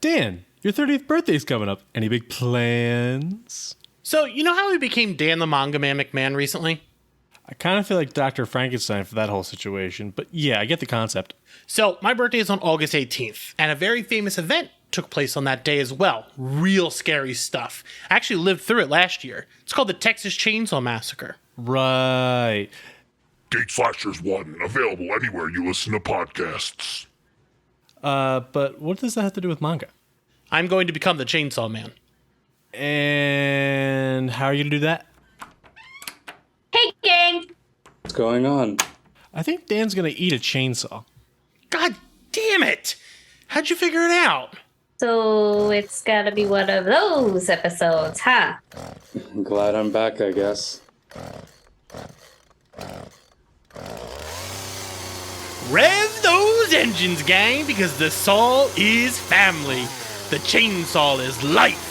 Dan, your 30th birthday's coming up. Any big plans? So, you know how we became Dan the Manga Man McMahon recently? I kind of feel like Dr. Frankenstein for that whole situation, but yeah, I get the concept. So, my birthday is on August 18th, and a very famous event took place on that day as well. Real scary stuff. I actually lived through it last year. It's called the Texas Chainsaw Massacre. Right. Gate Slashers 1, available anywhere you listen to podcasts. But what does that have to do with manga? I'm going to become the Chainsaw Man. And how are you going to do that? Hey, gang! What's going on? I think Dan's going to eat a chainsaw. God damn it! How'd you figure it out? So it's gotta be one of those episodes, huh? I'm glad I'm back, I guess. Rev those engines, gang, because the saw is family. The chainsaw is life.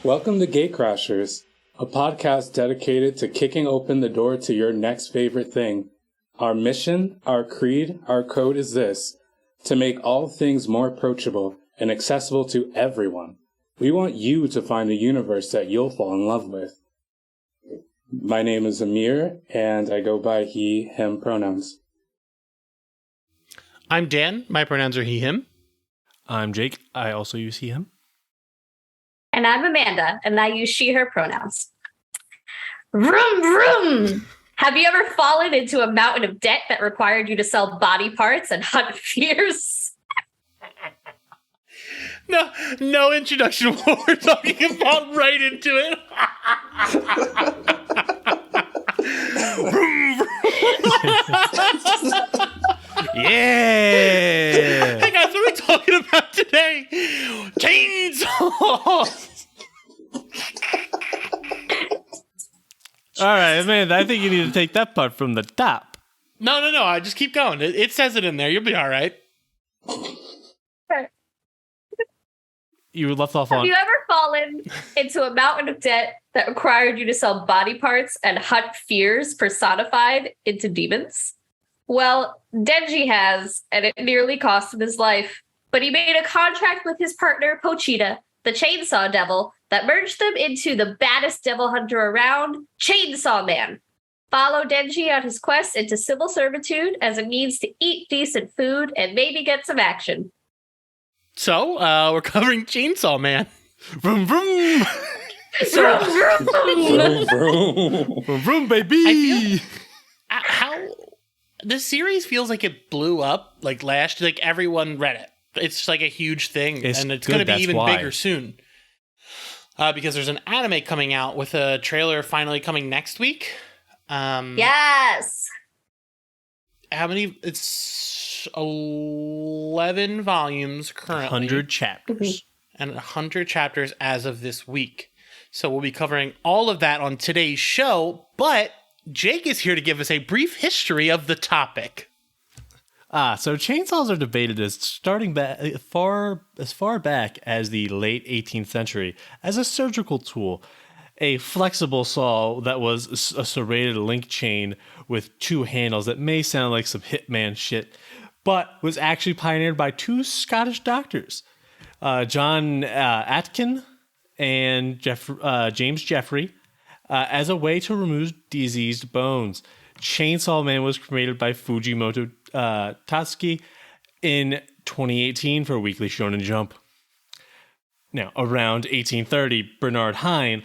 Welcome to Gate Crashers, a podcast dedicated to kicking open the door to your next favorite thing. Our mission, our creed, our code is this: to make all things more approachable and accessible to everyone. We want you to find a universe that you'll fall in love with. My name is Amir, and I go by he, him pronouns. I'm Dan. My pronouns are he, him. I'm Jake. I also use he, him. And I'm Amanda, and I use she, her pronouns. Vroom, vroom! Have you ever fallen into a mountain of debt that required you to sell body parts and hunt fears? No introduction. What we're talking about, right into it. Vroom, vroom. Yeah! Hey guys, what are we talking about today? Chainsaws! All right, Amanda, I think you need to take that part from the top. No. I just keep going. It says it in there. You'll be all right. You were left off Have on... you ever fallen into a mountain of debt that required you to sell body parts and hunt fears personified into demons? Well, Denji has, and it nearly cost him his life. But he made a contract with his partner, Pochita, the Chainsaw Devil, that merged them into the baddest devil hunter around, Chainsaw Man. Follow Denji on his quest into civil servitude as a means to eat decent food and maybe get some action. So, we're covering Chainsaw Man. Vroom, vroom! Vroom, vroom. Vroom, vroom, baby! I feel how this series feels like it blew up like last, like everyone read it. It's like a huge thing, and it's going to be even bigger soon. Because there's an anime coming out with a trailer finally coming next week. Yes! How many? It's 11 volumes currently. 100 chapters. And 100 chapters as of this week. So we'll be covering all of that on today's show, but Jake is here to give us a brief history of the topic. So chainsaws are debated as starting back as far back as the late 18th century as a surgical tool, a flexible saw that was a serrated link chain with two handles that may sound like some Hitman shit, but was actually pioneered by two Scottish doctors, John Atkin and James Jeffrey, as a way to remove diseased bones. Chainsaw Man was created by Fujimoto Tatsuki in 2018 for Weekly Shonen Jump. Now, around 1830, Bernard Hein,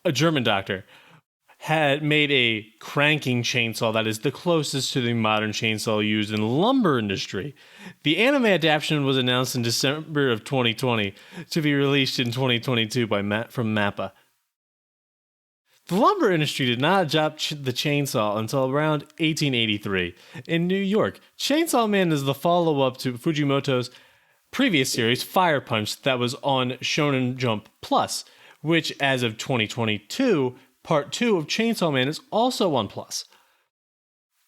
a German doctor, had made a cranking chainsaw that is the closest to the modern chainsaw used in the lumber industry. The anime adaptation was announced in December of 2020 to be released in 2022 from MAPPA. The lumber industry did not adopt the chainsaw until around 1883. In New York, Chainsaw Man is the follow-up to Fujimoto's previous series, Fire Punch, that was on Shonen Jump Plus, which, as of 2022, Part 2 of Chainsaw Man is also on Plus.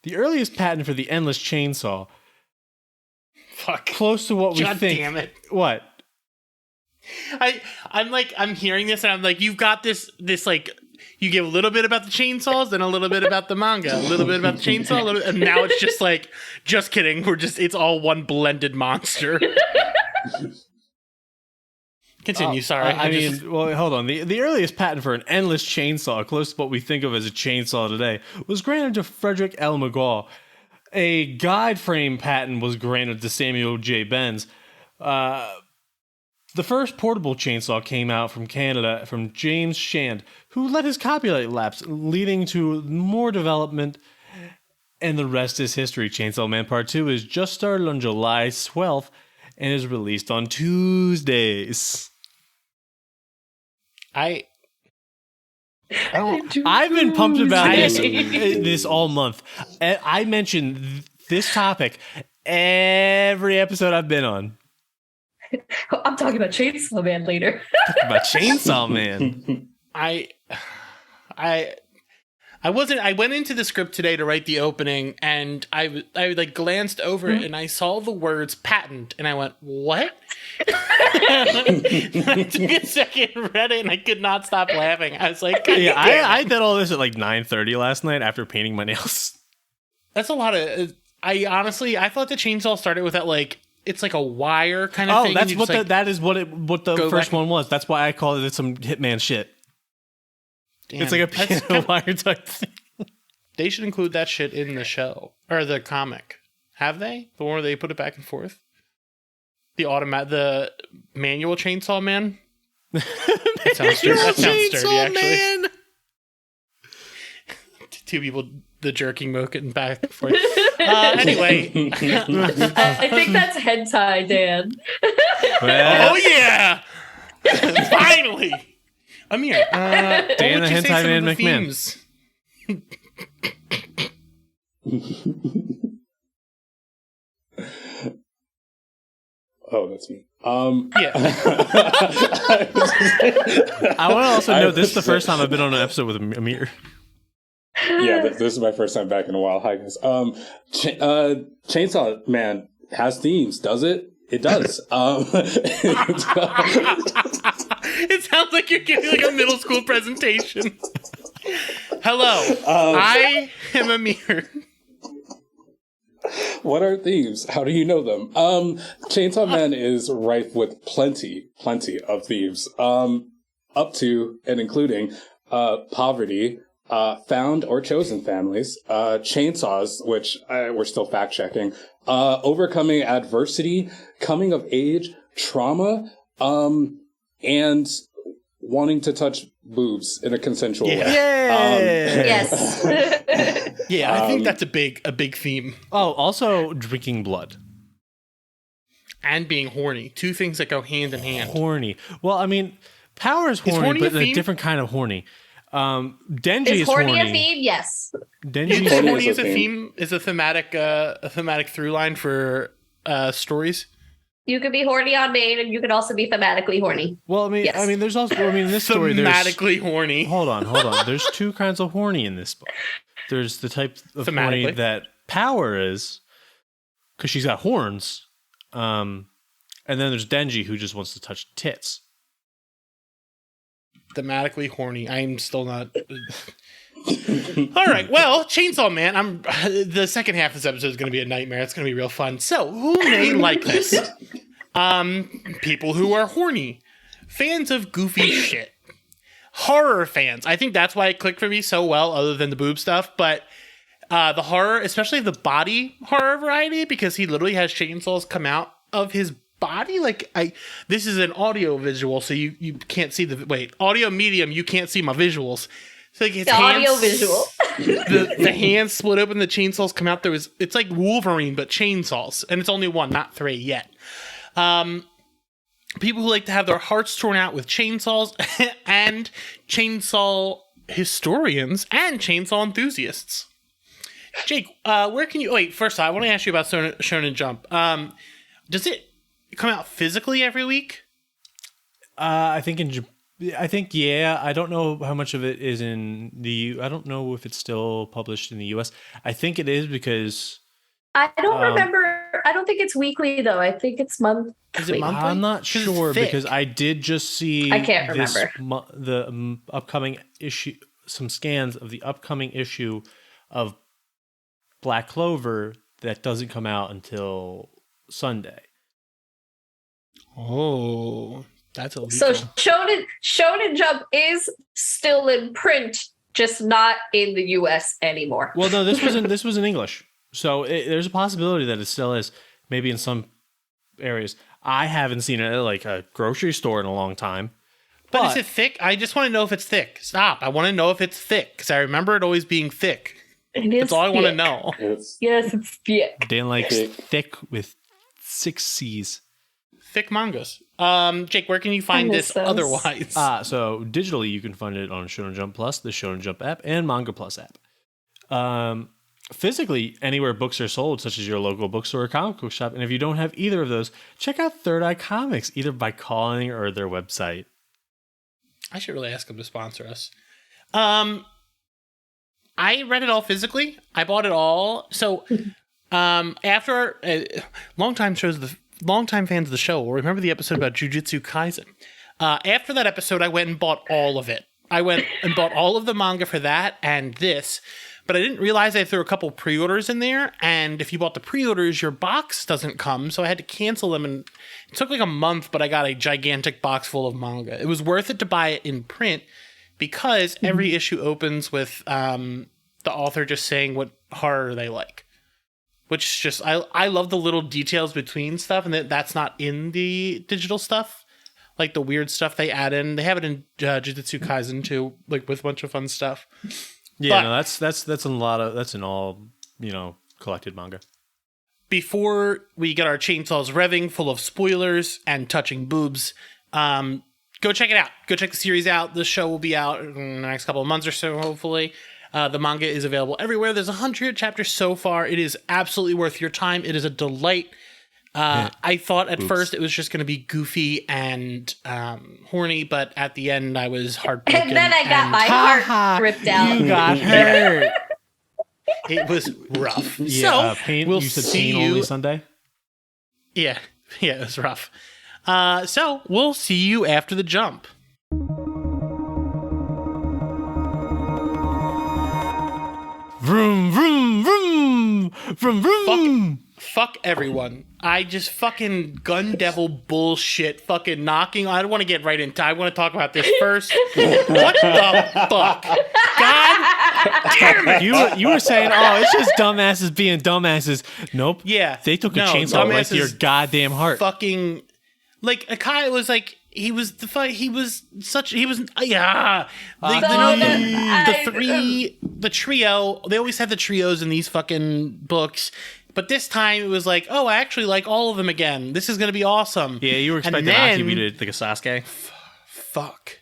The earliest patent for the endless chainsaw, close to what we think. God damn it. What? I'm hearing this and I'm like, you've got this like, you give a little bit about the chainsaws, then a little bit about the manga, a little bit about the chainsaw, and now it's just like, just kidding. It's all one blended monster. Continue, sorry. Hold on. The earliest patent for an endless chainsaw, close to what we think of as a chainsaw today, was granted to Frederick L. McGaw. A guide frame patent was granted to Samuel J. Benz. The first portable chainsaw came out from Canada from James Shand, who let his copyright lapse, leading to more development, and the rest is history. Chainsaw Man Part 2 is just started on July 12th and is released on Tuesdays. I've been pumped about this all month. I mentioned this topic every episode I've been on. I'm talking about Chainsaw Man later. Talking about Chainsaw Man. I went into the script today to write the opening, and I like glanced over it and I saw the words patent and I went, what? I took a second and read it and I could not stop laughing. I was like, yeah, I did all this at like 9:30 last night after painting my nails. That's a lot of, I thought the chainsaw started with that, like, it's like a wire kind of thing. Oh, that's what that is what the first one was. That's why I called it some Hitman shit. Damn, it's like a piano wire type thing. They should include that shit in the show or the comic. Have they? The one where they put it back and forth? The manual Chainsaw Man? That sounds sturdy, actually. Man. Two people, the jerking motion back and forth. Anyway. I think that's hentai, Dan. Well. Oh, yeah! Finally! Amir, Dan the hentai man McMahon. Oh, that's me. Yeah. I want to also note this is the first time I've been on an episode with Amir. Yeah, this is my first time back in a while. Hi, guys. Chainsaw Man has themes, does it? It does. It sounds like you're giving like a middle school presentation. Hello, I am Amir. What are themes? How do you know them? Chainsaw Man is rife with plenty of themes. Up to and including poverty, found or chosen families, chainsaws, which we're still fact checking, overcoming adversity, coming of age, trauma, and wanting to touch boobs in a consensual way. Yes. Yeah, I think that's a big theme. Oh, also drinking blood. And being horny. Two things that go hand in hand. Horny. Well, I mean, Power is horny but a different kind of horny. Denji is horny. Is horny a theme? Yes. Denji is horny as a theme, is a thematic through line for stories. You could be horny on main, and you could also be thematically horny. Well, yes. there's also, in this story, thematically horny. Hold on. There's two kinds of horny in this book. There's the type of horny that Power is, because she's got horns, and then there's Denji, who just wants to touch tits. Thematically horny. I'm still not. All right. Well, Chainsaw Man. The second half of this episode is going to be a nightmare. It's going to be real fun. So, who may like this? People who are horny, fans of goofy shit, horror fans. I think that's why it clicked for me so well. Other than the boob stuff, but the horror, especially the body horror variety, because he literally has chainsaws come out of his body. This is an audio visual, so you can't see audio medium. You can't see my visuals. So his audio visual. the hands split open, the chainsaws come out. It's like Wolverine, but chainsaws, and it's only one, not three yet. People who like to have their hearts torn out with chainsaws and chainsaw historians and chainsaw enthusiasts. Jake, where can you... Wait, first I want to ask you about Shonen Jump. Does it come out physically every week? I think yeah. I don't know how much of it is in the... I don't know if it's still published in the US. I think it is because... I don't remember. I don't think it's weekly, though. I think it's monthly. Is it monthly? I'm not sure because I did just see... I can't remember. The upcoming issue... Some scans of the upcoming issue of Black Clover that doesn't come out until Sunday. Oh, that's illegal. So Shonen Jump is still in print, just not in the US anymore. Well, no, this was in English, so there's a possibility that it still is. Maybe in some areas. I haven't seen it at like a grocery store in a long time. But is it thick? I just want to know if it's thick. Stop! I want to know if it's thick because I remember it always being thick. That's all I want to know. Yes, it's thick. Dan likes thick with 6 C's. Thick mangas. Jake, where can you find this otherwise? So digitally, you can find it on Shonen Jump Plus, the Shonen Jump app, and Manga Plus app. Physically, anywhere books are sold, such as your local bookstore or comic book shop. And if you don't have either of those, check out Third Eye Comics, either by calling or their website. I should really ask them to sponsor us. I read it all physically. I bought it all. So after longtime fans of the show will remember the episode about Jujutsu Kaisen. After that episode, I went and bought all of it. I went and bought all of the manga for that and this. But I didn't realize I threw a couple pre-orders in there. And if you bought the pre-orders, your box doesn't come. So I had to cancel them. And it took like a month, but I got a gigantic box full of manga. It was worth it to buy it in print because every issue opens with the author just saying what horror they like. Which just, I love the little details between stuff. And that's not in the digital stuff. Like the weird stuff they add in. They have it in Jujutsu Kaisen too, like with a bunch of fun stuff. Yeah, no, that's in all, collected manga. Before we get our chainsaws revving, full of spoilers and touching boobs, go check it out. Go check the series out. The show will be out in the next couple of months or so, hopefully. The manga is available everywhere. There's 100 chapters so far. It is absolutely worth your time. It is a delight. I thought at first it was just going to be goofy and horny, but at the end I was heartbroken. And then I got my heart ripped out. You got hurt. It was rough. Yeah, so pain, we'll you said see pain you only Sunday? Yeah, it was rough. So we'll see you after the jump. Vroom, vroom, vroom, vroom, vroom. Fuck everyone. I just fucking gun devil bullshit fucking knocking. I don't want to get right into I want to talk about this first. What the fuck? God damn it. You were saying, it's just dumbasses being dumbasses. Nope. Yeah. They took a chainsaw right to your goddamn heart. Fucking like Akai was like the trio, they always have the trios in these fucking books. But this time it was like, I actually like all of them again. This is going to be awesome. Yeah, you were expecting Aki to like a Sasuke. Fuck.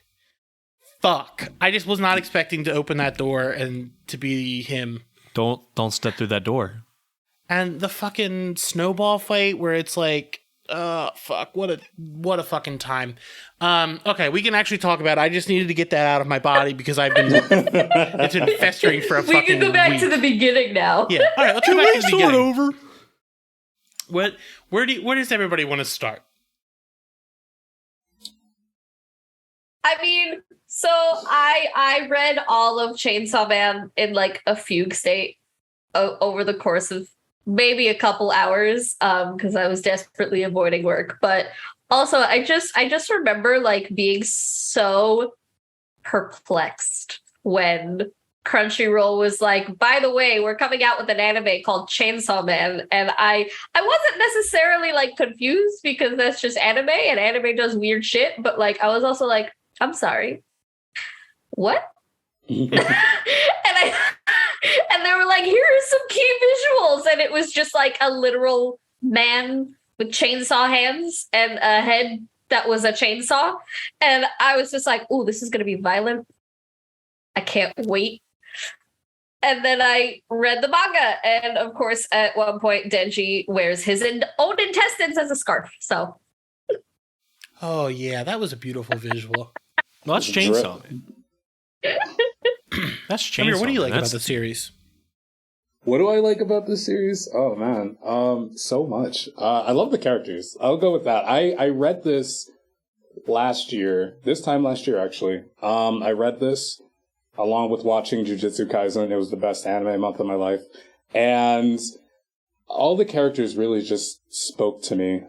I just was not expecting to open that door and to be him. Don't step through that door. And the fucking snowball fight where it's like, fuck, what a fucking time. Okay, we can actually talk about it. I just needed to get that out of my body because it's been festering for a fucking week. We can go back to the beginning now. Yeah. All right, let's go back to the beginning. Over. Where does everybody want to start? I mean, so I read all of Chainsaw Man in like a fugue state over the course of maybe a couple hours because I was desperately avoiding work. But also, I just remember like being so perplexed when Crunchyroll was like, by the way, we're coming out with an anime called Chainsaw Man. And I wasn't necessarily like confused because that's just anime and anime does weird shit. But like, I was also like, I'm sorry. What? And they were like, here are some key visuals. And it was just like a literal man with chainsaw hands and a head that was a chainsaw. And I was just like, oh, this is going to be violent I can't wait. And then I read the manga. And of course, at one point, Denji wears his own intestines as a scarf. So. Oh, yeah. That was a beautiful visual. Well, that's Chainsaw Man. That's Chainsaw Amir, what do you like Man. about the series? What do I like about this series? Oh man, so much. I love the characters. I'll go with that. I read this this time last year actually. I read this along with watching Jujutsu Kaisen. It was the best anime month of my life, and all the characters really just spoke to me.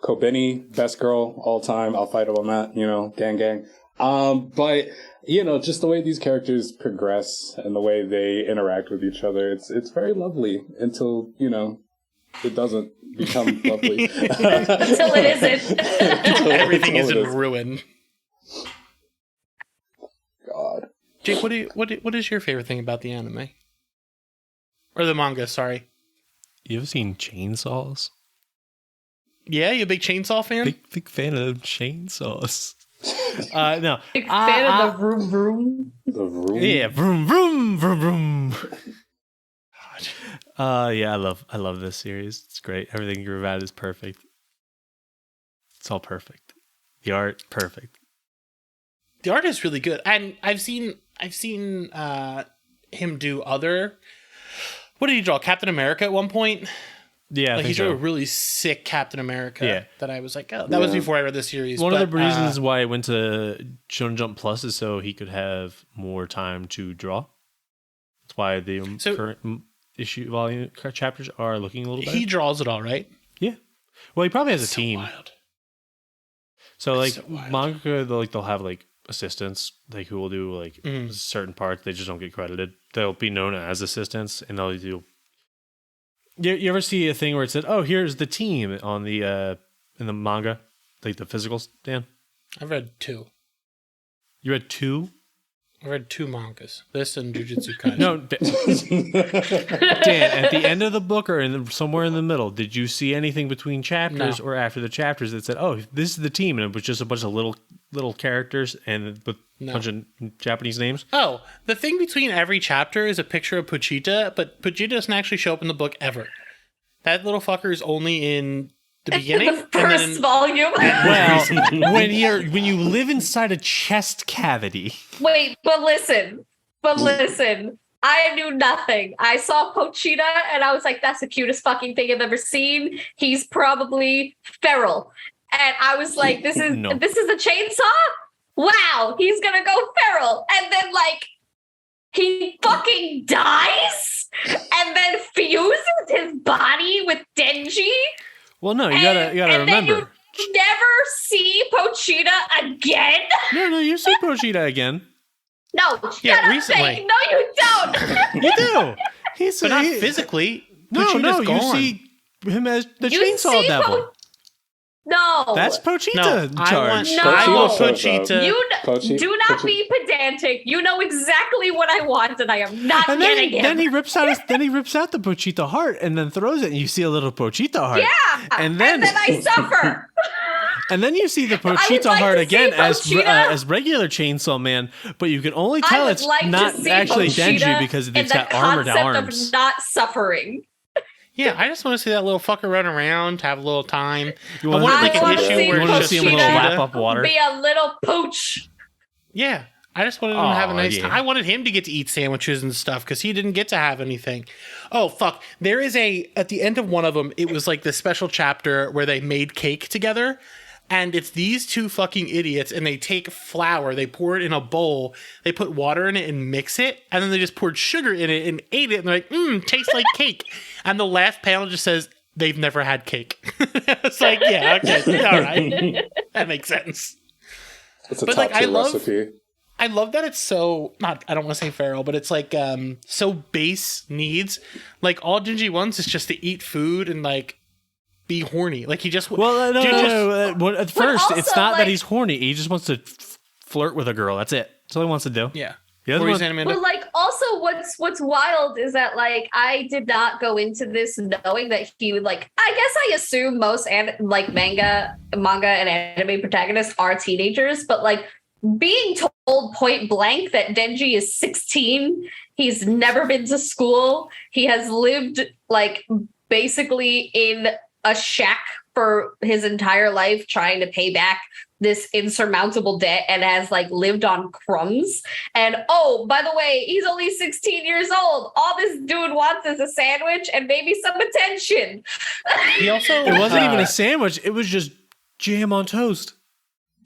Kobeni, best girl all time. I'll fight on that. Gang. But just the way these characters progress and the way they interact with each other, it's very lovely until, it doesn't become lovely. Until it isn't. Everything is in ruin. God. Jake, what is your favorite thing about the anime? Or the manga, sorry. You ever seen Chainsaws? Yeah, you a big chainsaw fan? Big fan of chainsaws. No. Big fan of the vroom vroom. The room. Yeah, vroom vroom vroom vroom. Yeah, I love this series. It's great. Everything you're about is perfect. It's all perfect. The art, perfect. The art is really good, and I've seen him do other. What did he draw? Captain America at one point. Yeah, he drew a really sick Captain America. Yeah. That I was like, oh, that was before I read the series. One of the reasons why I went to Shonen Jump Plus is so he could have more time to draw. That's why the current issue volume chapters are looking a little better. He draws it all, right? Yeah. Well, he probably has a team. Wild. So That's like so wild. manga, they'll have like assistants like who will do like certain parts. They just don't get credited. They'll be known as assistants, and they'll do. You ever see a thing where it said, "Oh, here's the team" on the in the manga, like the physicals, Dan? I've read 2. You read 2? I read 2 mangas. This and Jujutsu Kaisen. No, Dan. At the end of the book or somewhere in the middle, did you see anything between chapters or after the chapters that said, "Oh, this is the team," and it was just a bunch of little characters and with a bunch of Japanese names? Oh, the thing between every chapter is a picture of Pochita, but Pochita doesn't actually show up in the book ever. That little fucker is only in the beginning. The first volume. Well, when you live inside a chest cavity. Wait, but listen. I knew nothing. I saw Pochita and I was like, that's the cutest fucking thing I've ever seen. He's probably feral. And I was like, this is a chainsaw? Wow, he's gonna go feral. And then he fucking dies and then fuses his body with Denji. Well, no, you gotta remember. Then you never see Pochita again. No, you see Pochita again. No, Yeah, recently. No, you don't. You do. But not physically. No, Pochita's you gone. see him as the You chainsaw see devil. No. That's Pochita No, in I charge. want Pochita Pochita. You do not be pedantic. You know exactly what I want, and I am not And getting it. then he rips out the Pochita heart and then throws it, and you see a little Pochita heart. Yeah, and then I suffer. and then you see the Pochita like heart to see again Pochita. as regular Chainsaw Man, but you can only tell I would it's like not to see actually Pochita Denji because in it's the got armored concept arms. of not suffering. Yeah, I just want to see that little fucker run around, have a little time. You I wanna- wanted like I an wanna issue see where you it's want to just see him a little Pochita. lap up water. Be a little pooch. Yeah, I just wanted him to have a nice yeah. time. I wanted him to get to eat sandwiches and stuff because he didn't get to have anything. Oh, fuck. There is at the end of one of them, it was like this special chapter where they made cake together. And it's these two fucking idiots, and they take flour, they pour it in a bowl, they put water in it and mix it, and then they just poured sugar in it and ate it, and they're like, tastes like cake. And the last panel just says, they've never had cake. It's like, yeah, okay, all right. That makes sense. It's a But, top like, tier recipe. I love that it's so, I don't want to say feral, but it's like so base needs. Like, all Denji wants is just to eat food and, like, be horny. Like, he just... Well, no. At first, also, it's not that like- he's horny. He just wants to flirt with a girl. That's it. That's all he wants to do. Yeah. He doesn't Or he's want- Amanda. But also what's wild is that I did not go into this knowing that he would I guess I assume most manga and anime protagonists are teenagers, but being told point blank that Denji is 16, he's never been to school, he has lived like basically in a shack for his entire life trying to pay back this insurmountable debt and has like lived on crumbs. And oh, by the way, he's only 16 years old. All this dude wants is a sandwich and maybe some attention. He also it wasn't even a sandwich, it was just jam on toast.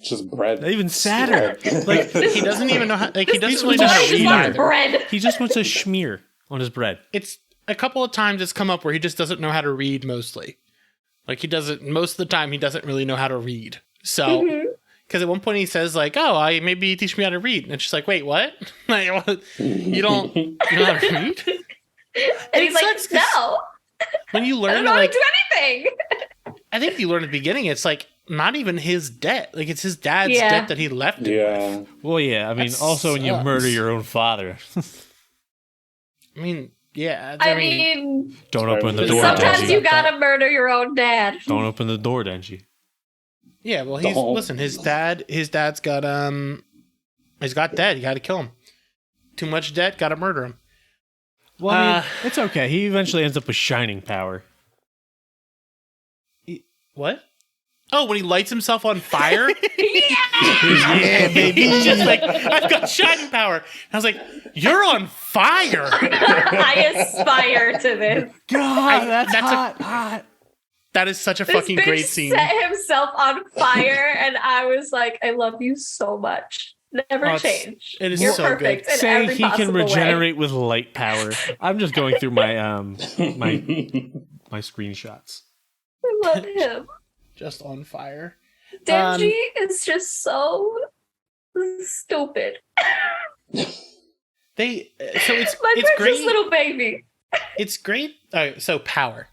Just bread. Even sadder. Like he doesn't even know how he doesn't really know how to read either. Bread. he just wants a schmear on his bread. It's a couple of times it's come up where he just doesn't know how to read mostly. Like most of the time he doesn't really know how to read. So because at one point he says like, "Oh, maybe teach me how to read," and she's like, "Wait, what? Like, what? You don't know how to read?" And he's like, "No, when you learn I don't know how to do anything." I think you learn at the beginning. It's like not even his debt. Like it's his dad's debt that he left him with. Well, yeah. I mean, also when you murder your own father. I mean, yeah. I mean, don't open the door. Sometimes Denji. you gotta murder your own dad. Don't open the door, Denji. Yeah, well, listen. His dad's got he's got debt. You got to kill him. Too much debt. Got to murder him. Well, I mean, it's okay. He eventually ends up with shining power. What? Oh, when he lights himself on fire? Yeah, baby. He's just like, I've got shining power. And I was like, you're on fire. I aspire to this. God, that's hot. That is such a This fucking bitch great scene. set himself on fire, and I was like, I love you so much. Never change. It is You're so perfect good. in Say every he can possible way. regenerate with light power. I'm just going through my my screenshots. I love him. Just on fire. Denji is just so stupid. It's precious great. little baby. It's great. So power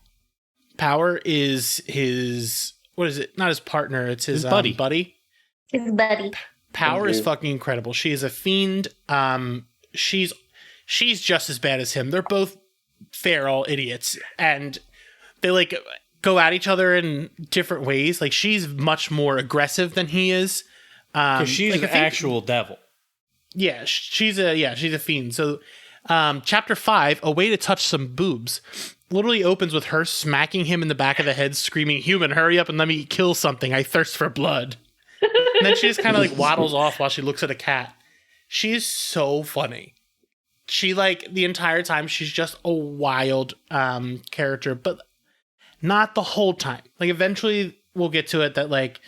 is his. What is it? Not his partner. It's his buddy. His buddy. Power is fucking incredible. She is a fiend. She's just as bad as him. They're both feral idiots, and they like go at each other in different ways. Like she's much more aggressive than he is. Because she's an actual devil. Yeah, she's a fiend. So, chapter 5, A Way to Touch Some Boobs, literally opens with her smacking him in the back of the head, screaming, "Human, hurry up and let me kill something. I thirst for blood." And then she just kind of like waddles off while she looks at a cat. She is so funny. She like the entire time she's just a wild character, but not the whole time. Like eventually we'll get to it that like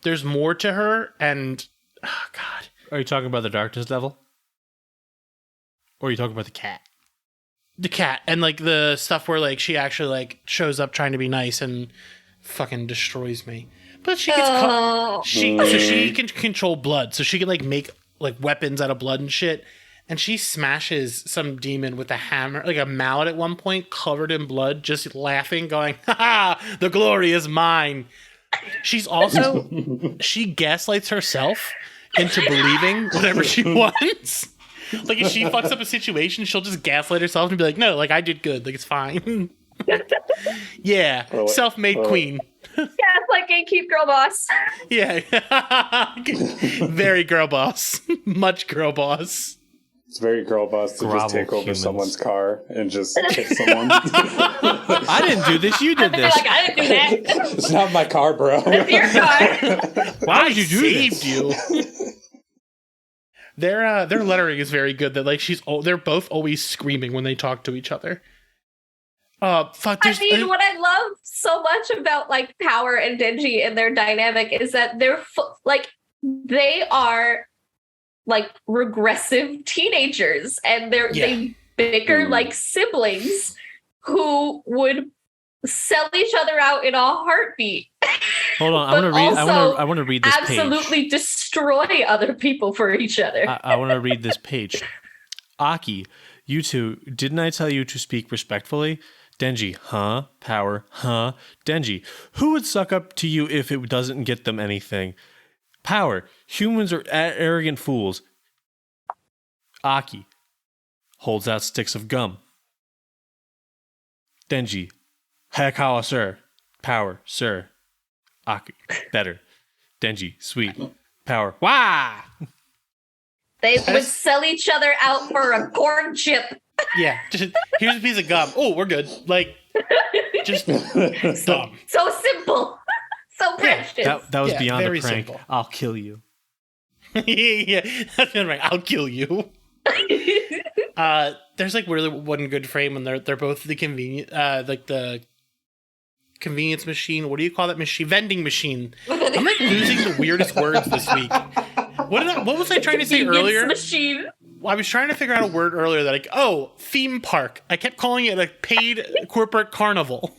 there's more to her, and oh god. Are you talking about the Darkness Devil? Or are you talking about the cat? The cat, and like the stuff where like she actually like shows up trying to be nice and fucking destroys me. But she gets she can control blood, so she can like make like weapons out of blood and shit. And she smashes some demon with a hammer, like a mallet at one point, covered in blood, just laughing, going, "Ha ha, the glory is mine." She's also, she gaslights herself into believing whatever she wants. Like if she fucks up a situation, she'll just gaslight herself and be like, "No, like I did good, like it's fine." Yeah, self-made queen. Yeah, it's like gatekeep girl boss. Yeah, very girl boss, much girl boss. It's very girl boss to just take over someone's car and just kick someone. I didn't do this. You did this. Like, I didn't do that. It's not my car, bro. It's your car. Why did you do this? You. Their lettering is very good. That like they're both always screaming when they talk to each other. Fuck. I mean, what I love so much about like Power and Denji and their dynamic is that they're they are like regressive teenagers, and they bicker like siblings who would sell each other out in a heartbeat. Hold on, I want to read this page. Absolutely destroy other people for each other. I want to read this page. Aki, you two, didn't I tell you to speak respectfully? Denji, huh? Power, huh? Denji, who would suck up to you if it doesn't get them anything? Power, humans are arrogant fools. Aki, holds out sticks of gum. Denji, Hayakawa, sir. Power, sir. Aki, better. Denji, sweet. Power, wah! They would sell each other out for a corn chip. Yeah, just here's a piece of gum. Oh, we're good. Like, just dumb. So simple. So precious. That was beyond a very prank. simple. I'll kill you. Yeah, that's right. I'll kill you. There's like really one good frame when they're both the the convenience machine. What do you call that machine? Vending machine. I'm like losing the weirdest words this week. What was I trying to say earlier? Machine. I was trying to figure out a word earlier that theme park. I kept calling it a paid corporate carnival.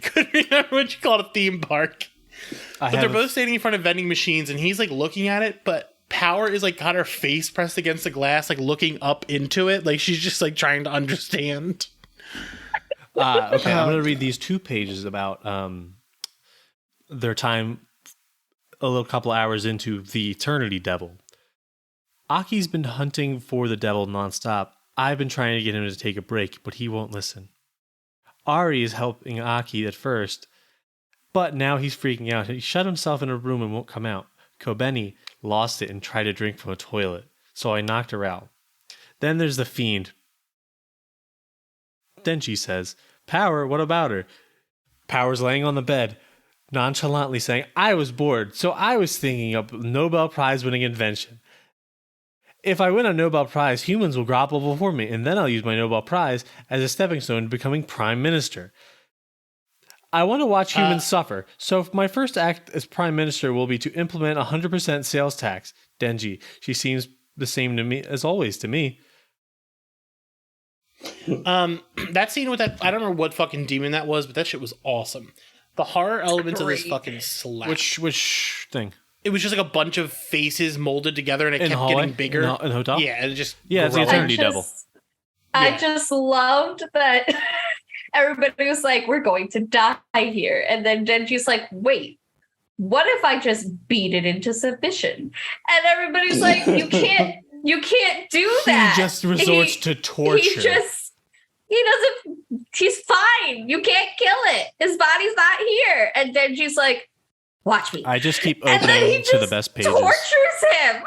Couldn't remember what you called a theme park. But they're both standing in front of vending machines, and he's like looking at it, but Power is like got her face pressed against the glass, like looking up into it, like she's just like trying to understand. Okay, I'm gonna read these 2 pages about their time. A little couple hours into the Eternity Devil. Aki's been hunting for the devil nonstop. I've been trying to get him to take a break, but he won't listen. Ari is helping Aki at first, but now he's freaking out. He shut himself in a room and won't come out. Kobeni lost it and tried to drink from a toilet, so I knocked her out. Then there's the fiend. Denji says, Power, what about her? Power's laying on the bed, nonchalantly saying, I was bored, so I was thinking of a Nobel Prize winning invention. If I win a Nobel Prize, humans will grapple before me, and then I'll use my Nobel Prize as a stepping stone to becoming Prime Minister. I want to watch humans suffer, so my first act as Prime Minister will be to implement 100% sales tax. Denji, she seems the same to me as always to me. That scene with that, I don't remember what fucking demon that was, but that shit was awesome. The horror elements of this fucking slap. Which thing? It was just like a bunch of faces molded together, and it kept getting bigger. In the hotel? Yeah, it just it's the Eternity Devil. I just loved that everybody was like, we're going to die here. And then Denji's like, wait, what if I just beat it into submission? And everybody's like, you can't do that. He just resorts to torture. He's fine. You can't kill it. His body's not here. And Denji's like, watch me. I just keep opening to the best pages. Tortures him.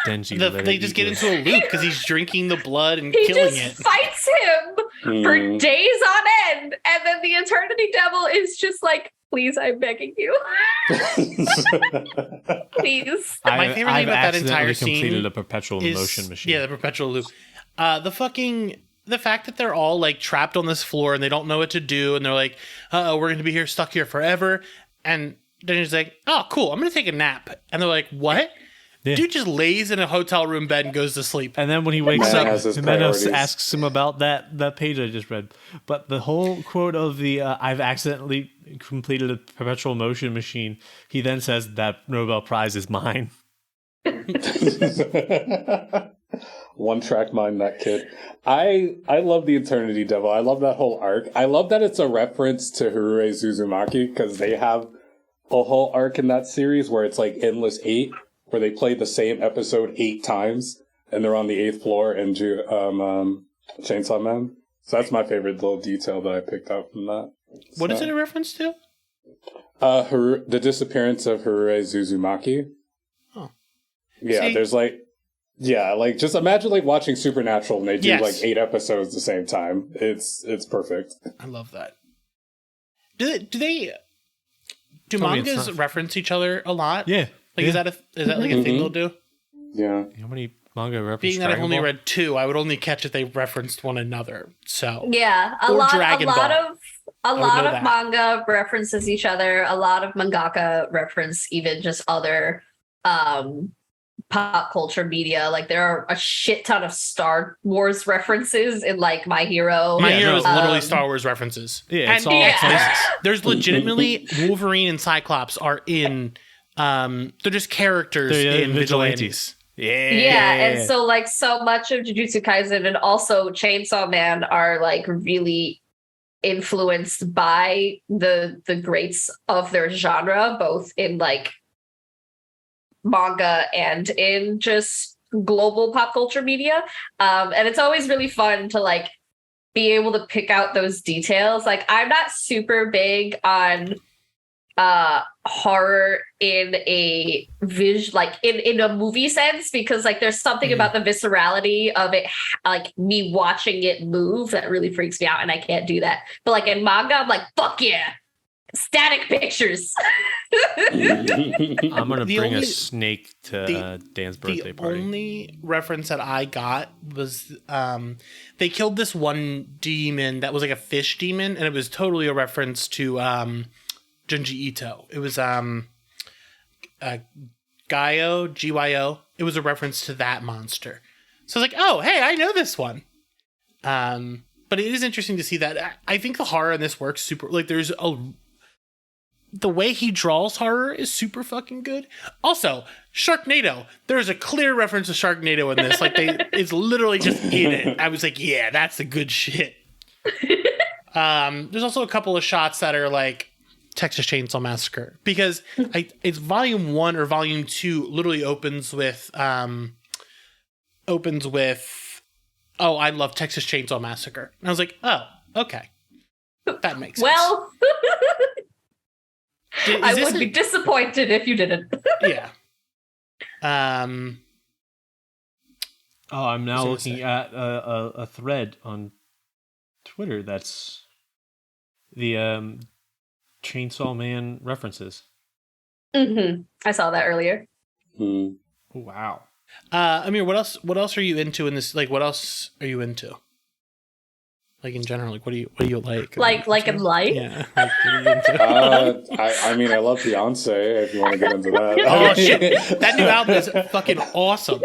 Denji, they just get into a loop because he's drinking the blood and he killing just it. Fights him for days on end, and then the Eternity Devil is just like, "Please, I'm begging you, please." My favorite thing about that entire scene completed a perpetual motion machine. Yeah, the perpetual loop. The fact that they're all like trapped on this floor and they don't know what to do, and they're like, "Oh, we're going to be stuck here forever," and then he's like, "Oh, cool, I'm going to take a nap," and they're like, "What?" Yeah. Dude just lays in a hotel room bed and goes to sleep. And then when he wakes up, Jimenez asks him about that page I just read. But the whole quote of the I've accidentally completed a perpetual motion machine, he then says that Nobel Prize is mine. One track mind, that kid. I love the Eternity Devil. I love that whole arc. I love that it's a reference to Harue Uzumaki, because they have a whole arc in that series where it's like Endless 8, where they play the same episode 8 times, and they're on the 8th floor in Chainsaw Man. So that's my favorite little detail that I picked out from that. What is it a reference to? The disappearance of Harue Uzumaki. Oh. Yeah, see? There's like... Yeah, like, just imagine, like, watching Supernatural and they do, like, 8 episodes at the same time. It's perfect. I love that. Do mangas reference each other a lot? Yeah. Like, is that like a thing they'll do? Yeah. How many manga references? Being that I've only read 2, I would only catch if they referenced one another. So yeah, a lot of manga references each other. A lot of mangaka reference even just other pop culture media. Like, there are a shit ton of Star Wars references in, like, My Hero. My Hero is literally Star Wars references. Yeah, it's all there's legitimately Wolverine and Cyclops are in. They're just characters in Vigilantes. Yeah, and so, like, so much of Jujutsu Kaisen and also Chainsaw Man are, like, really influenced by the greats of their genre, both in, like, manga and in just global pop culture media. And it's always really fun to, like, be able to pick out those details. Like, I'm not super big on horror in a in a movie sense, because like there's something about the viscerality of it, like me watching it move, that really freaks me out, and I can't do that. But like in manga, I'm like, fuck yeah, static pictures. I'm gonna bring a snake to Dan's birthday party. The only reference that I got was they killed this one demon that was like a fish demon, and it was totally a reference to Junji Ito. It was Gyo, Gyo. It was a reference to that monster. So I was like, oh, hey, I know this one. But it is interesting to see that. I think the horror in this works super. Like, the way he draws horror is super fucking good. Also, Sharknado. There's a clear reference to Sharknado in this. Like, it's literally just in it. I was like, yeah, that's the good shit. There's also a couple of shots that are like Texas Chainsaw Massacre, because it's volume 1 or volume 2 literally opens with oh, I love Texas Chainsaw Massacre. And I was like, oh, okay. That makes sense. Well, I would be disappointed if you didn't. Yeah. Oh, I'm now looking at a thread on Twitter that's the Chainsaw Man references. Mm-hmm. I saw that earlier. Wow. Amir, what else are you into in this? Like, what else are you into? Like in general, like what do you like? Like in life? Yeah. Like, what are you into? I mean, I love Beyonce. If you want to get into that. Oh shit, that new album is fucking awesome.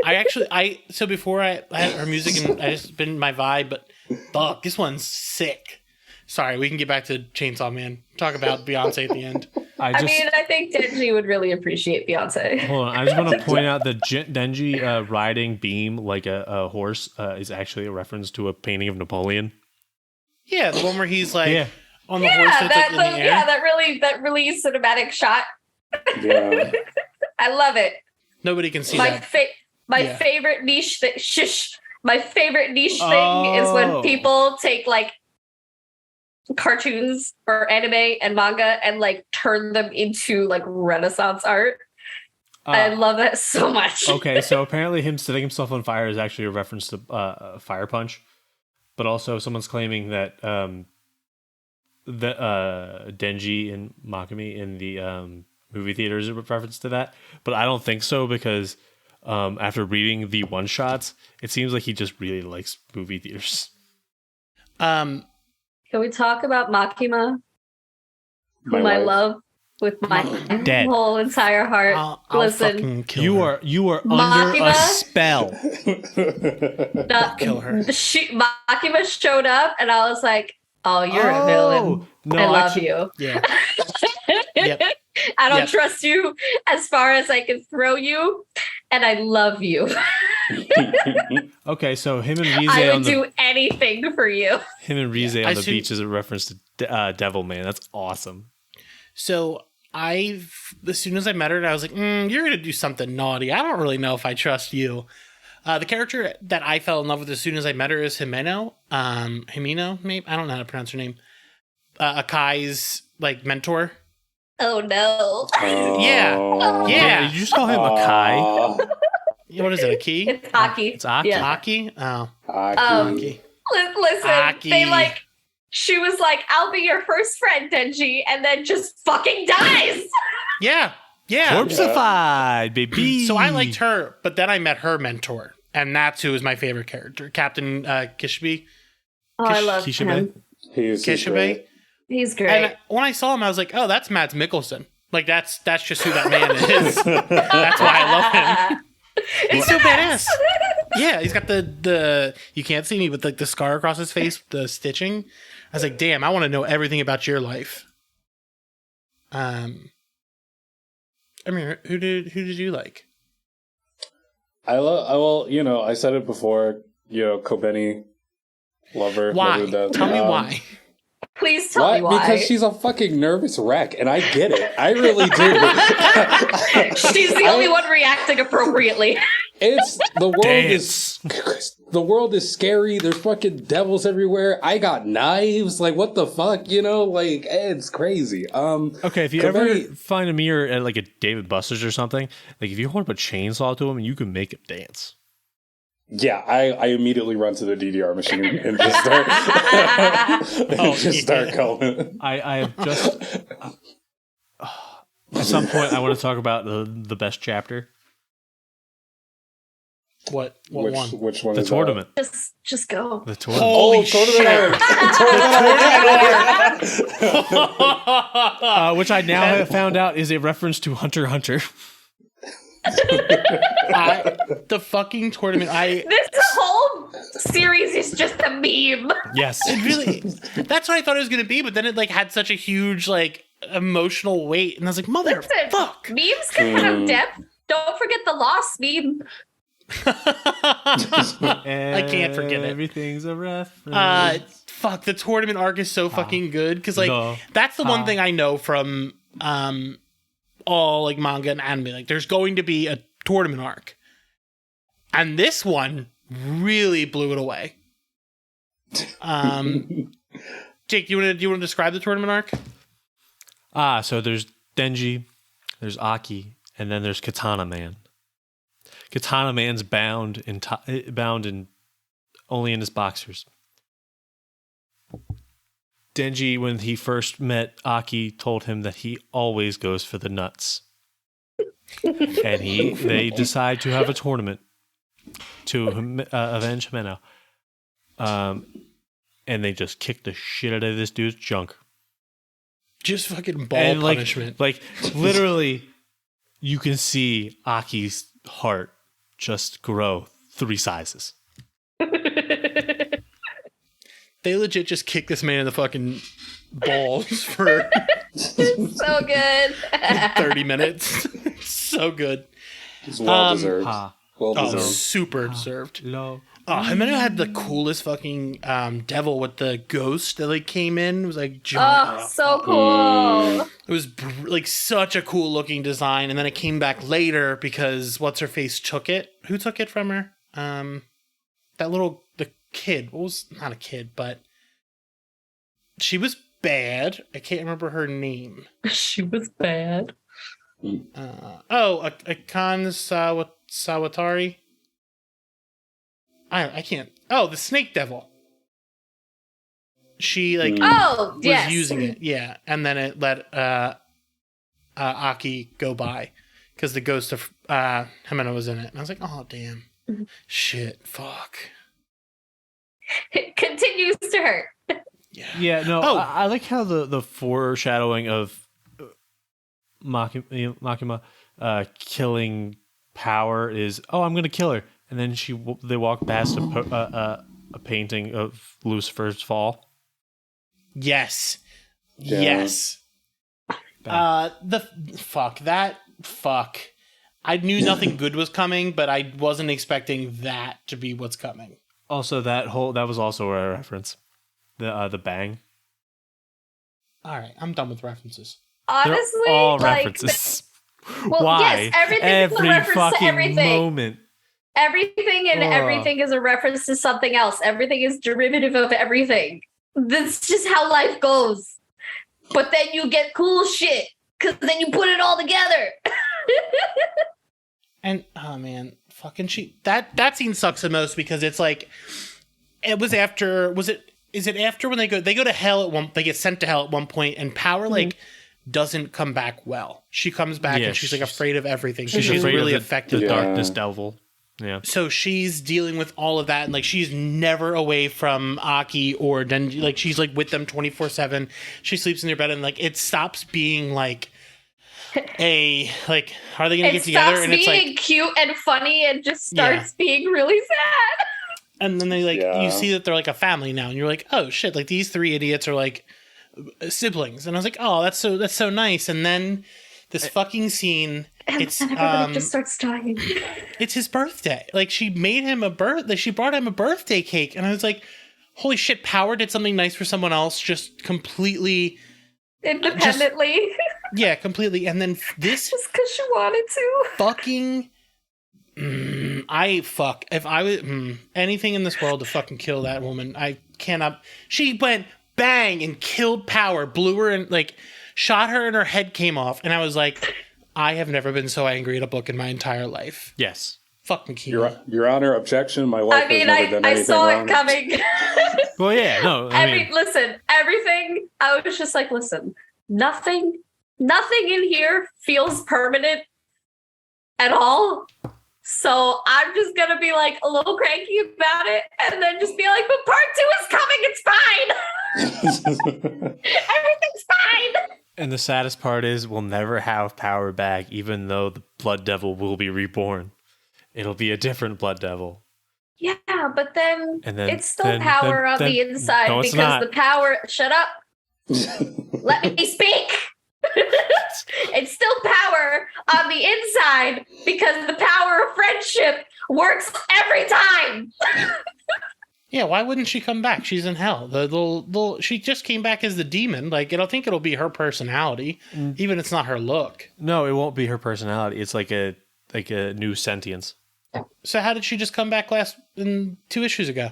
So before I had her music and I just been my vibe, but fuck, this one's sick. Sorry, we can get back to Chainsaw Man. Talk about Beyonce at the end. I think Denji would really appreciate Beyonce. Hold on, I just want to point out that Denji riding Beam like a horse is actually a reference to a painting of Napoleon. Yeah, the one where he's like on the horse that's like in the air. Yeah, that really cinematic shot. Yeah. I love it. Nobody can see my that. Favorite niche thing. My favorite niche thing is when people take like cartoons or anime and manga and like turn them into like Renaissance art. I love that so much. Okay, so apparently him setting himself on fire is actually a reference to Fire Punch, but also someone's claiming that Denji and Makima in the movie theater is a reference to that, but I don't think so, because after reading the one shots, it seems like he just really likes movie theaters. Can we talk about Makima, whom I love with my whole entire heart? I'll Listen, you are under a spell. Kill her. Makima showed up, and I was like, "Oh, you're a villain. No, I love you. Yeah. Yep. I don't trust you as far as I can throw you, and I love you." Okay, so him and Rize I would do anything for you. Him and Rize on the beach is a reference to Devil Man. That's awesome. So as soon as I met her, I was like, you're going to do something naughty. I don't really know if I trust you. The character that I fell in love with as soon as I met her is Himeno, maybe? I don't know how to pronounce her name. Akai's like mentor. Oh no. Yeah. Did you just call him Akai? What is it, Aki? It's Aki. It's Aki. Yeah. Aki? Oh. Aki. Listen, Aki. she was like, I'll be your first friend, Denji, and then just fucking dies. Yeah. Corpsified, baby. So I liked her, but then I met her mentor, and that's who is my favorite character, Captain Kishibe. Oh, I love him. He's Kishibe. great. He's great. And when I saw him, I was like, oh, that's Mads Mikkelsen. Like, that's just who that man is. That's why I love him. He's so badass. Yeah, he's got the you can't see me, but like the scar across his face, the stitching. I was like, damn, I want to know everything about your life. I mean, who did you like? I said it before, Kobeni, lover. Why? Tell me why. Please tell me why. Because she's a fucking nervous wreck, and I get it. I really do. She's the only one reacting appropriately. The world is the world is scary. There's fucking devils everywhere. I got knives. Like, what the fuck? You know, like, it's crazy. Okay, if you ever find a mirror at like a David Buster's or something, like if you hold up a chainsaw to him, you can make him dance. Yeah, I immediately run to the DDR machine and just start going. I have just at some point I want to talk about the best chapter. What one? Which one? The is tournament. Just go. The tournament. Holy tournament shit! Which I now have found out is a reference to Hunter x Hunter. The fucking tournament. This whole series is just a meme. Yes, it really. That's what I thought it was gonna be, but then it like had such a huge like emotional weight, and I was like, "Motherfuck!" Memes can have depth. Don't forget the Lost meme. I can't forget it. Everything's a reference. Fuck, the tournament arc is so fucking good because like that's the one thing I know from all like manga and anime. Like, there's going to be a tournament arc, and this one really blew it away. Jake, do you want to describe the tournament arc? So there's Denji, there's Aki, and then there's Katana Man. Katana Man's bound only in his boxers. Denji, when he first met Aki, told him that he always goes for the nuts. And they decide to have a tournament to avenge Himeno. And they just kick the shit out of this dude's junk. Just fucking ball punishment. Like literally, you can see Aki's heart just grow 3 sizes. They legit just kick this man in the fucking balls for so good. 30 minutes. So good. It's well deserved. Well deserved. Super deserved. Low. Himeno had the coolest fucking devil with the ghost that like came in. It was like giant. So cool. It was like such a cool looking design, and then it came back later because what's her face took it. Who took it from her? The kid. What was not a kid, but she was bad. I can't remember her name. She was bad. Akan Sawatari. I can't. Oh, the snake devil. She was using it, yeah, and then it let Aki go by because the ghost of Himeno was in it, and I was like, oh damn, shit, fuck. It continues to hurt. Yeah, no, I like how the foreshadowing of Makima killing Power is, I'm gonna kill her. And then they walk past a painting of Lucifer's fall. Yes. Yeah. Yes. Fuck. I knew nothing good was coming, but I wasn't expecting that to be what's coming. Also, that was also a reference. The bang. All right, I'm done with references. Honestly, they're all references. Why? Yes, everything is a reference to everything. Moment. Everything and everything is a reference to something else. Everything is derivative of everything. That's just how life goes. But then you get cool shit because then you put it all together. And oh man, fucking that scene sucks the most because it's like it was after. Is it after when they go to hell they get sent to hell at one point and Power doesn't come back well. She comes back and she's like afraid of everything. She's really affected. The darkness devil. Yeah. So she's dealing with all of that, and like she's never away from Aki or Denji. Like she's like with them 24/7. She sleeps in their bed, and like it stops being like are they gonna get together? And it's like cute and funny, and just starts being really sad. And then they you see that they're like a family now, and you're like, oh shit! Like these 3 idiots are like siblings, and I was like, oh, that's so nice. And then this fucking scene. And everybody just starts dying. It's his birthday. Like she made him she brought him a birthday cake, and I was like, "Holy shit!" Power did something nice for someone else, just completely independently. Completely. And then this just because she wanted to. Fucking If I was anything in this world to fucking kill that woman, I cannot. She went bang and killed Power, blew her and like shot her and her head came off. And I was like, I have never been so angry at a book in my entire life. Yes. Fuck Makima. Your Honor, objection. My wife has never done anything saw wrong. it coming. Well, yeah, no. I mean, listen, everything. I was just like, listen, nothing in here feels permanent at all. So I'm just gonna be like a little cranky about it, and then just be like, "But part 2 is coming. It's fine. Everything's fine." and the saddest part is we'll never have Power back, even though the Blood Devil will be reborn. It'll be a different Blood Devil. Yeah, but then, And then it's still Power on the inside no, it's because not. the Power. Shut up. Let me speak. It's still Power on the inside because the power of friendship works every time. Yeah, why wouldn't she come back? She's in hell. She just came back as the demon. Like, I think it'll be her personality, even if it's not her look. No, it won't be her personality. It's like a new sentience. So how did she just come back 2 issues ago?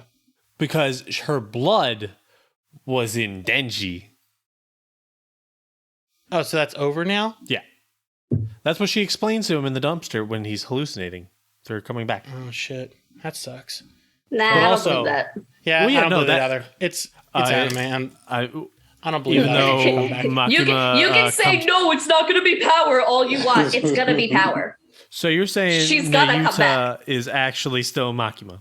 Because her blood was in Denji. Oh, so that's over now? Yeah. That's what she explains to him in the dumpster when he's hallucinating. They're coming back. Oh, shit. That sucks. Nah, But I don't also- believe that. Yeah, Well, yeah, I don't no, believe that- it either. It's anime. I I don't believe even that. though She come back. Makima, You can say comes- no, it's not going to be Power all you want. It's going to be Power. So you're saying She's gonna come Nayuta back. is actually still Makima?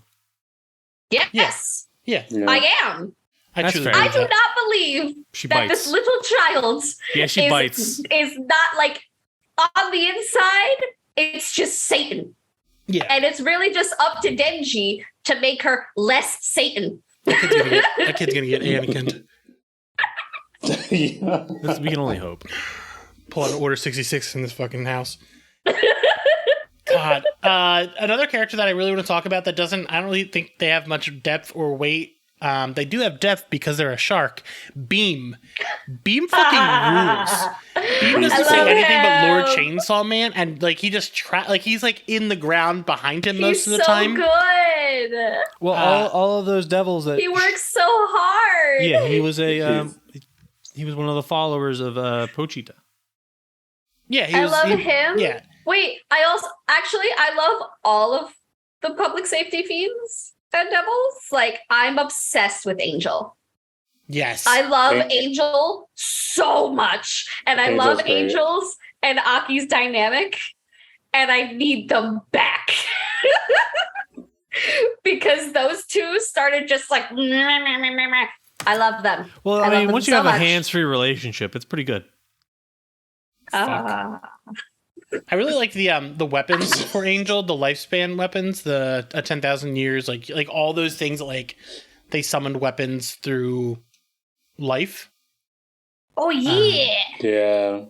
Yes, Yeah, Yeah. I am. That's truly fair. I believe do that. not believe She that bites. this little child Yeah, she bites. is not like on the inside. It's just Satan, Yeah. and it's really just up to Denji to make her less Satan. That kid's gonna get Anakin. Yeah. We can only hope. Pull out Order 66 in this fucking house. God. Another character that I really want to talk about that I don't really think they have much depth or weight. They do have depth because they're a shark. Beam. Beam fucking rules. Beam doesn't say love anything but Lord him. Chainsaw Man, and like he just he's like in the ground behind him He's most of the so time. good. Well, all of those devils that He works so hard. yeah, he was he was one of the followers of Pochita. Yeah, I love him. Yeah. Wait, I love all of the public safety fiends and devils. Like, I'm obsessed with Angel. Yes. I love Angel. Angel so much. And I Angel's love great. Angel's and Aki's dynamic. And I need them back. Because those two started just like, I love them. Well, I I love mean, them once you so have a much. hands-free relationship, it's pretty good. I really like the weapons for Angel, the lifespan weapons, the 10,000 years, like all those things. Like they summoned weapons through life. Oh, yeah. Yeah.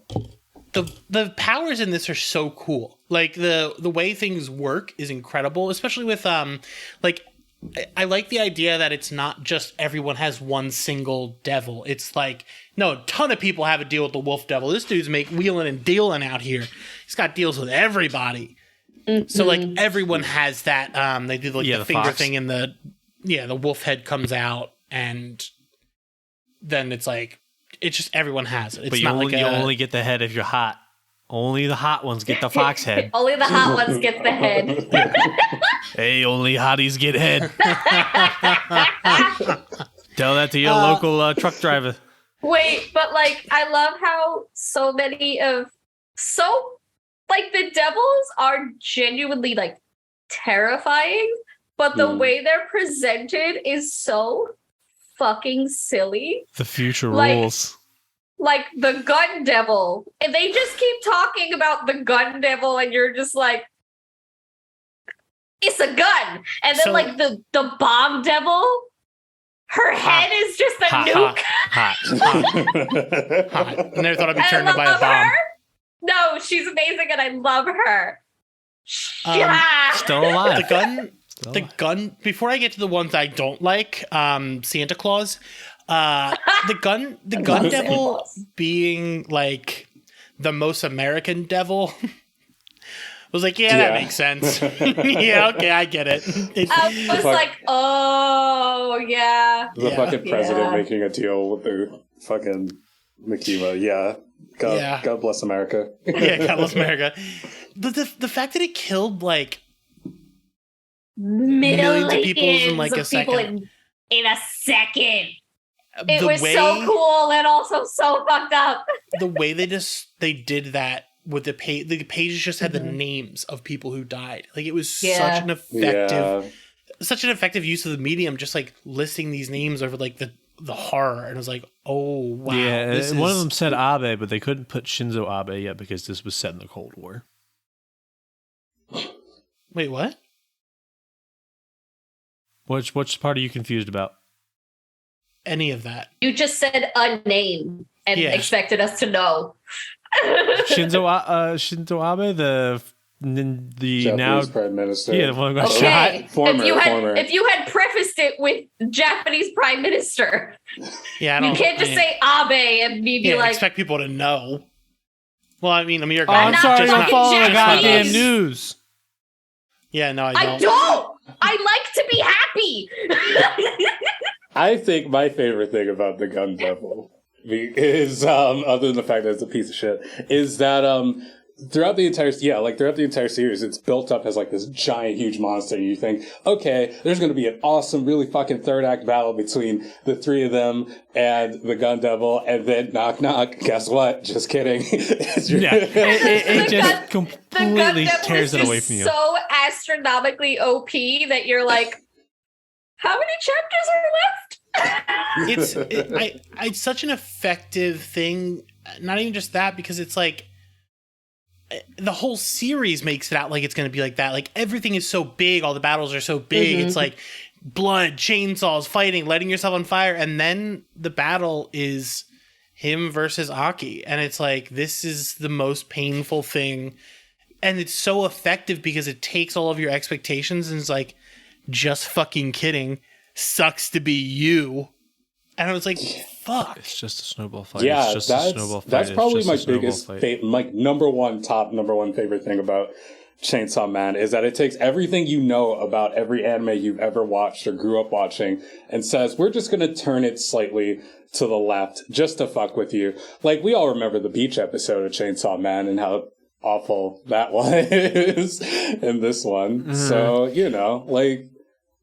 The powers in this are so cool. Like the way things work is incredible, especially with like I like the idea that it's not just everyone has one single devil. It's like, no, a ton of people have a deal with the wolf devil. This dude's wheeling and dealing out here. He's got deals with everybody. So like everyone has that. They do like Yeah, the the finger fox. thing, and the wolf head comes out, and then it's like it's just everyone has it. It's But you not only, like you a, only get the head if you're hot. Only the hot ones get the fox head. Only the hot ones get the head. Hey, only hotties get head. Tell that to your local truck driver. Wait, but like, I love how so many of the devils are genuinely like terrifying, but the way they're presented is so fucking silly. The future Like- rules. Like the gun devil, and they just keep talking about the gun devil, and you're just like, it's a gun. And then So- like the bomb devil, her head is just a nuke. Hot. hot. I never thought I'd be I turned by a love bomb. her. No, she's amazing, and I love her. Still alive. The gun. Still The alive. gun. Before I get to the ones I don't like, Santa Claus. The gun love Santa devil Claus. being like the most American devil was like, yeah, that makes sense. Yeah, okay, I get it. I was like, oh, yeah. The fucking president making a deal with the fucking Makima. Yeah. God bless America. Yeah, God bless America. The fact that it killed, like, millions of people in, like, a second. In a second. It was so cool and also so fucked up. The way they did that with the pages just had the names of people who died. Like, it was such an effective use of the medium, just like listing these names over like the horror. And I was like, oh wow. Yeah, one of them said Abe, but they couldn't put Shinzo Abe yet because this was set in the Cold War. Wait, what? Which part are you confused about? Any of that. You just said a name and expected us to know. Shinzo Abe, the Japanese now prime minister. Yeah, the one who got shot. Former. If you had prefaced it with Japanese prime minister, you can't just say Abe and be like, expect people to know. Well, I mean, you're. I'm sorry, I'm following the goddamn news. Yeah, no, I don't. I like to be happy. I think my favorite thing about the Gun Devil is, other than the fact that it's a piece of shit, is that throughout the entire series, it's built up as like this giant, huge monster. You think, okay, there's going to be an awesome, really fucking third act battle between the three of them and the Gun Devil, and then knock knock. Guess what? Just kidding. It just completely tears it away from you. So astronomically OP that you're like, how many chapters are left? It's such an effective thing. Not even just that, because it's like the whole series makes it out like it's going to be like that. Like everything is so big, all the battles are so big. It's like blood, chainsaws, fighting, lighting yourself on fire, and then the battle is him versus Aki, and it's like this is the most painful thing, and it's so effective because it takes all of your expectations and is like, just fucking kidding. Sucks to be you. And I was like, fuck. It's just a snowball fight. Yeah, it's just a snowball fight. That's probably my biggest, number one favorite thing about Chainsaw Man is that it takes everything you know about every anime you've ever watched or grew up watching and says, we're just going to turn it slightly to the left just to fuck with you. Like, we all remember the beach episode of Chainsaw Man and how awful that was in this one. So, like,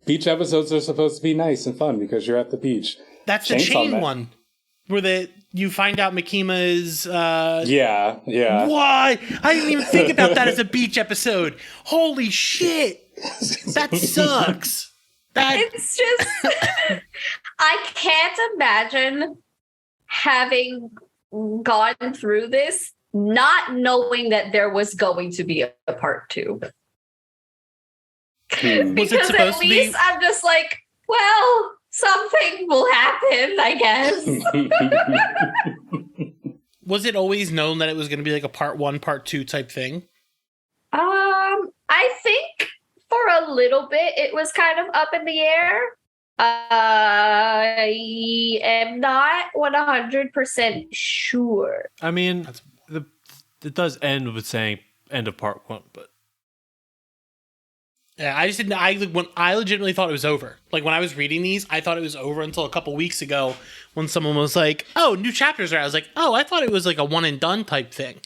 beach episodes are supposed to be nice and fun because you're at the beach. That's the chain one, where you find out Makima is. Yeah. Why? I didn't even think about that as a beach episode. Holy shit, that sucks. It's just, I can't imagine having gone through this not knowing that there was going to be a part 2. Because at least I'm just like, well, something will happen, I guess. Was it always known that it was going to be like a part 1, part 2 type thing? I think for a little bit it was kind of up in the air. I am not 100% sure. I mean, it does end with saying end of part 1, but. Yeah, I just didn't. I legitimately thought it was over. Like when I was reading these, I thought it was over until a couple weeks ago when someone was like, "Oh, new chapters are out." I was like, "Oh, I thought it was like a one and done type thing,"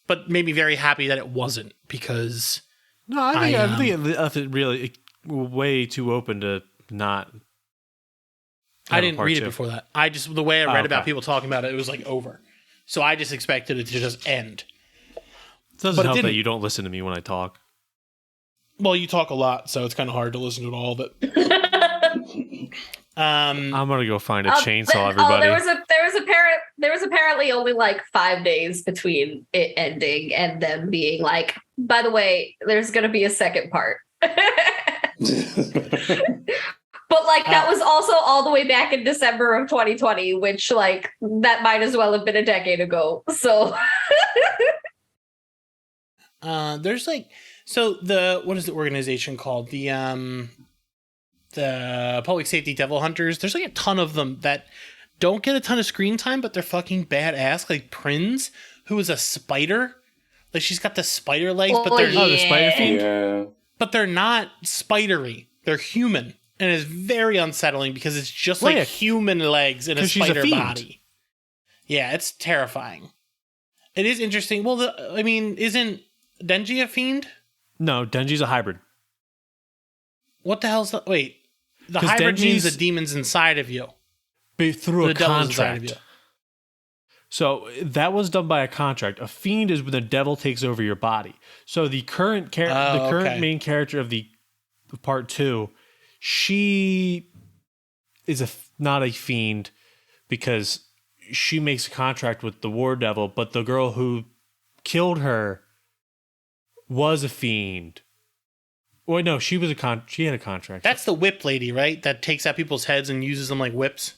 but made me very happy that it wasn't because. No, I think it left it really way too open to not. I didn't read it before that. The way I read about people talking about it, it was like over. So I just expected it to just end. It doesn't help that you don't listen to me when I talk. Well, you talk a lot, so it's kind of hard to listen to all of it. I'm gonna go find a chainsaw, everybody. There was apparently only like 5 days between it ending and them being like, by the way, there's gonna be a second part. But like that was also all the way back in December of 2020, which like that might as well have been a decade ago. So there's like. So what is the organization called? The Public Safety Devil Hunters. There's like a ton of them that don't get a ton of screen time, but they're fucking badass. Like Prinz, who is a spider Like she's got the spider legs, but Oh, they're the spider fiend. Yeah. but they're not spidery. They're human, and it's very unsettling because it's just like human legs in a 'Cause she's a spider fiend. body. Yeah, it's terrifying. It is interesting. Well, isn't Denji a fiend? No, Denji's a hybrid. What the hell's the... Wait. The 'Cause hybrid means Denji's- the demon's inside of you. Through The a devil's inside of contract. So that was done by a contract. A fiend is when the devil takes over your body. So the current okay. main character of the part 2, she is not a fiend because she makes a contract with the war devil, but the girl who killed her was a fiend. Wait, no, she had a contract. That's the whip lady, right? That takes out people's heads and uses them like whips.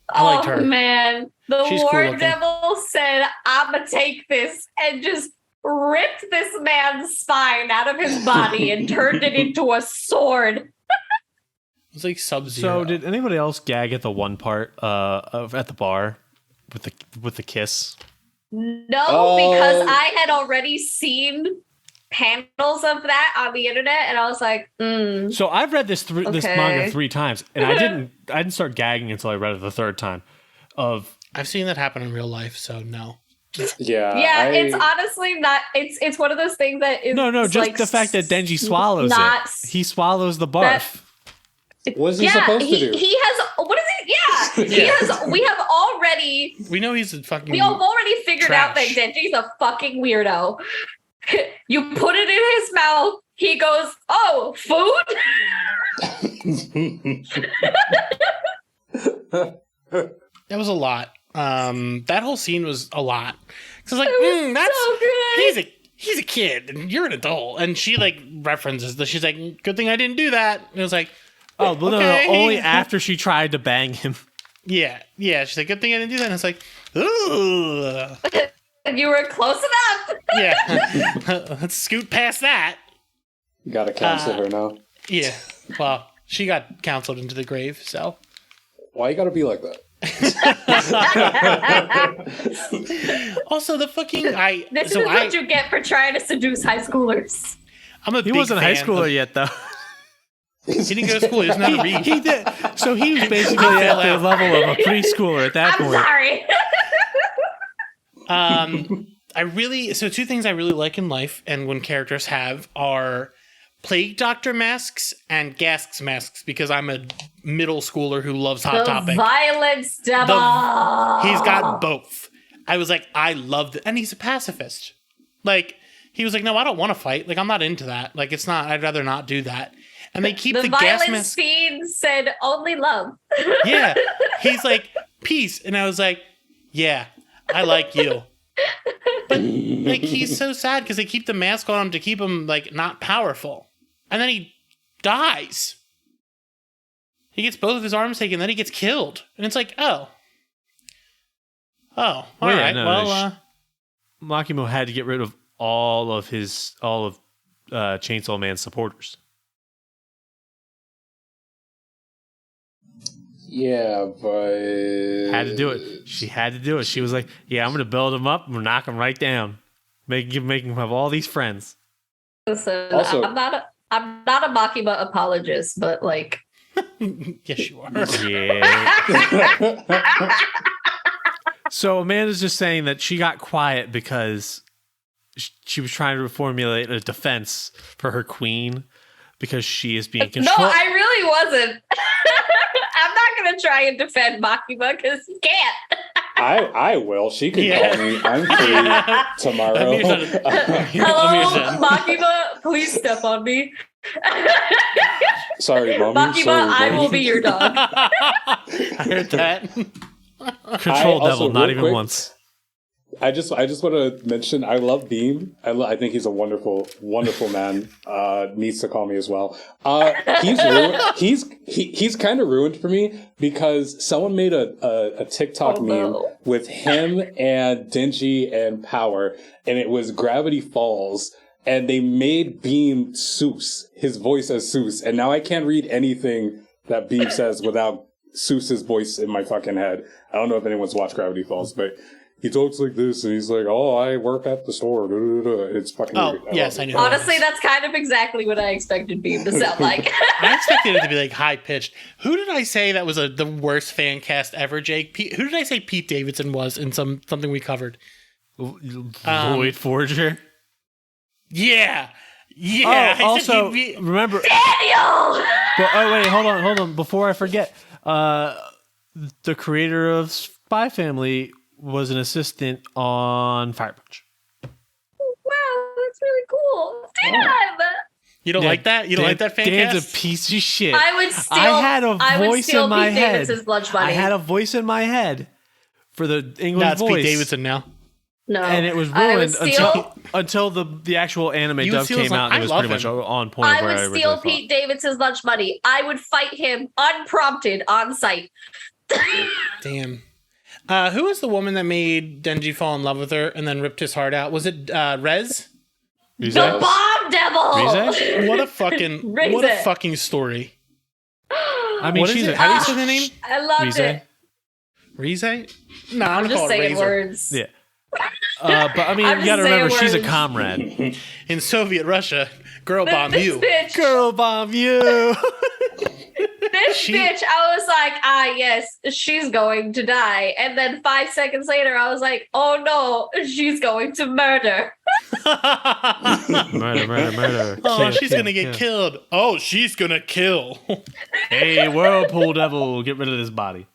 I liked her. Oh man, the She's cool war looking. devil said, "I'ma take this," and just ripped this man's spine out of his body and turned it into a sword. It's like Sub-Zero. So did anybody else gag at the one part at the bar with the kiss? No, because I had already seen panels of that on the internet, and I was like, So I've read this this Okay. manga 3 times, and I didn't start gagging until I read it the 3rd time. I've seen that happen in real life, so no. yeah, it's honestly not. It's one of those things that is No, just like, the fact that Denji swallows not- it. He swallows the barf. What is he supposed to do? He has. What is it? Yeah, he has. We have already. We know he's a fucking... We have already figured out that Trash. Denji's a fucking weirdo. You put it in his mouth. He goes, "Oh, food." That was a lot. That whole scene was a lot. Because like, It was that's so good. he's a kid and you're an adult, and she like references that. She's like, "Good thing I didn't do that." And it was like, Oh, well, okay. no, only after she tried to bang him. yeah. She's like, "Good thing I didn't do that." And it's like, ooh, And you were close enough. yeah. Let's scoot past that. You gotta cancel her now. Yeah. Well, she got counseled into the grave, so. Why you gotta be like that? Also, the fucking This is what you get for trying to seduce high schoolers. I'm a He big wasn't a high fan schooler of- yet, though. He didn't go to school. He doesn't know how to read. He did. So he was basically at the level of a preschooler at that I'm point. sorry. So 2 things I really like in life and when characters have are plague doctor masks and Gask's masks, because I'm a middle schooler who loves Hot The Topic. violence devil. He's got both. I was like, I love it. And he's a pacifist. Like, he was like, no, I don't want to fight. Like, I'm not into that. Like, it's not, I'd rather not do that. And they keep the gas violence mask. fiend said only love. Yeah. He's like, peace. And I was like, yeah, I like you. But like, he's so sad because they keep the mask on him to keep him like not powerful. And then he dies. He gets both of his arms taken, then he gets killed. And it's like, oh, all right. Makima had to get rid of all of Chainsaw Man's supporters. Yeah, but Had to do it. She had to do it. She was like, "Yeah, I'm going to build him up. I'm going to knock him right down, make him have all these friends." Listen, Also- I'm not a Makima apologist, but like, yes, you are. Yeah. So Amanda's just saying that she got quiet because she was trying to formulate a defense for her queen because she is being no, controlled. I really wasn't. I'm not gonna try and defend Makima because he can't. I will. She could Yeah. call me. I'm free tomorrow. Hello, Makima, please step on me. Sorry, Mom. Makima, Sorry, I Mom. will be your dog. I heard that. Control I- devil, also, not real even quick, once. I just want to mention I love Beam. I think he's a wonderful man. Needs to call me as well. He's kind of ruined for me because someone made a TikTok meme with him and Denji and Power, and it was Gravity Falls, and they made Beam Seuss, his voice as Seuss, and now I can't read anything that Beam says without Seuss's voice in my fucking head. I don't know if anyone's watched Gravity Falls, but he talks like this, and he's like, "Oh, I work at the store." It's fucking. Oh, yes, I know. Honestly, that's kind of exactly what I expected Beam to sound like. I expected it to be like high pitched. Who did I say that was the worst fan cast ever, Jake? Who did I say Pete Davidson was in something we covered? Void Forger. Yeah. Yeah. Oh, also, remember. Daniel! Wait, hold on. Before I forget, the creator of Spy Family was an assistant on Fire Punch. Wow, that's really cool. Damn! You don't like that? You don't like that fan Dan's cast? a piece of shit. I would steal. I had a I would voice steal in my Pete head. Davidson's lunch money. I had a voice in my head for the English That's voice. Pete Davidson now. No, And it was I would ruined steal, until the actual anime You dub would steal his came out. lunch- And it was I pretty love much him. on point. I where would originally steal thought. Pete Davidson's lunch money. I would fight him unprompted on site. Damn. Who was the woman that made Denji fall in love with her and then ripped his heart out? Was it Rez? The Bomb Devil. Rize? What a fucking story. I mean, What is she's it? How do you say the name? I loved Rize? it. Rize? No, I'm just saying words. Yeah. But I mean, I'm you just gotta remember, saying she's a words. comrade. In Soviet Russia, girl bomb This you. bitch, Girl bomb you. this bitch, I was like, yes, she's going to die. And then 5 seconds later, I was like, oh no, she's going to murder. Murder. Oh, Kill, she's kill, gonna get kill. killed. Oh, she's gonna kill. Hey, whirlpool devil, get rid of this body.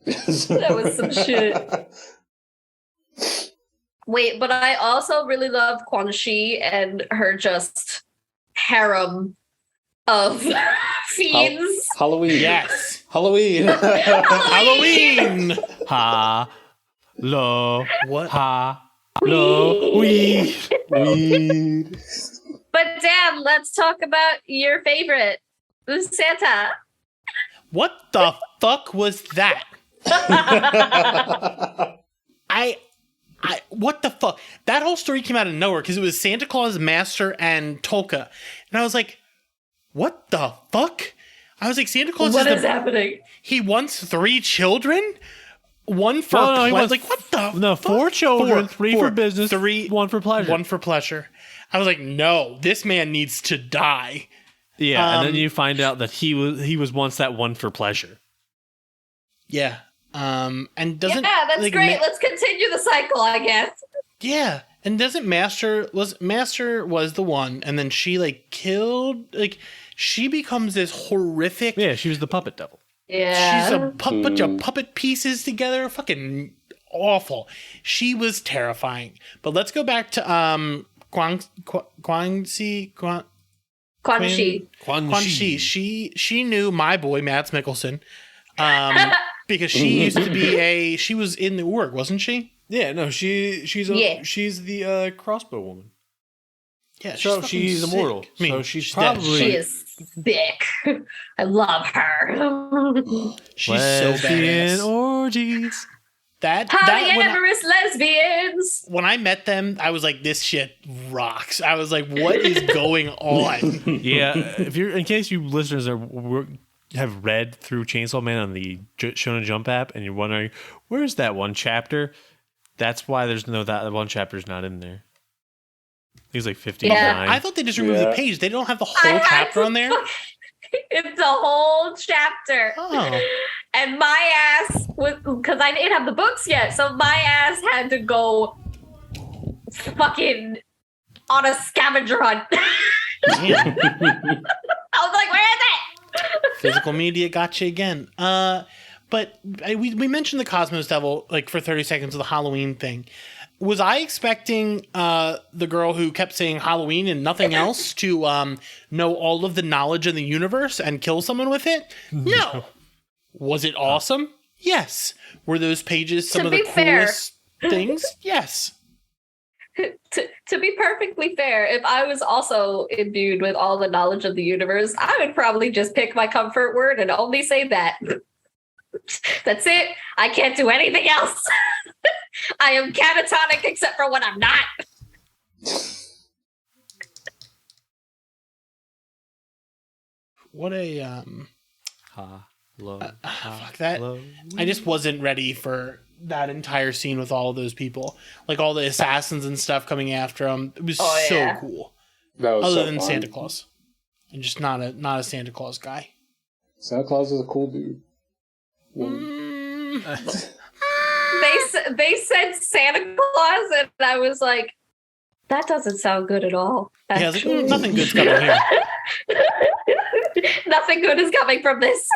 That was some shit. Wait, but I also really love Quan Chi and her just harem of fiends. Halloween. Yes. Halloween. Halloween. Ha. Lo. What? Ha. Lo. Weed. Weed. But Dan, let's talk about your favorite, Santa. What the fuck was that? What the fuck? That whole story came out of nowhere because it was Santa Claus, Master, and Tolka. And I was like, what the fuck? I was like, Santa Claus What is happening? He wants 3 children? One for No, he pleasure. wants Like, what the No, fuck? 4 children, 3 Four. for business, 3, 1 for pleasure. One for pleasure. I was like, no, this man needs to die. Yeah, and then you find out that he was once that 1 for pleasure. Yeah. And doesn't that's like, great. Let's continue the cycle, I guess. Yeah, and doesn't Master was the one, and then she like killed, like she becomes this horrific. Yeah, she was the puppet devil. Yeah. She's a bunch of puppet pieces together. Fucking awful. She was terrifying. But let's go back to Quan Chi. She knew my boy Mads Mikkelsen. Because she used to be she was in the org, wasn't she? Yeah, no, she's the crossbow woman. Yeah, So she's fucking immortal. sick. I mean, So she's dead. probably She is sick. I love her. She's so lesbian badass. orgies. When Polyamorous lesbians. I met them, I was like, this shit rocks. I was like, what is going on? Yeah, if you're in case you listeners have read through Chainsaw Man on the Shonen Jump app and you're wondering where's that one chapter, that's why that one chapter's not in there. He's like 59. Yeah. I thought they just removed the page. They don't have the whole chapter on there. It's a whole chapter. Oh. And my ass was, because I didn't have the books yet, so my ass had to go fucking on a scavenger hunt. Damn. I was like, where is it? Physical media got you again. But we mentioned the Cosmos Devil like for 30 seconds of the Halloween thing. Was I expecting the girl who kept saying Halloween and nothing else to know all of the knowledge in the universe and kill someone with it? No. Was it awesome? Yes. Were those pages some of the coolest things? Yes. To be perfectly fair, if I was also imbued with all the knowledge of the universe, I would probably just pick my comfort word and only say that. That's it. I can't do anything else. I am catatonic except for when I'm not. What a Ha, low, fuck that. low. I just wasn't ready for that entire scene with all of those people, like all the assassins and stuff coming after him. It was so cool. That was other so than fun. Santa Claus, and just not a Santa Claus guy. Santa Claus is a cool dude. They said Santa Claus, and I was like, that doesn't sound good at all. Yeah, like, nothing good's coming here. Nothing good is coming from this.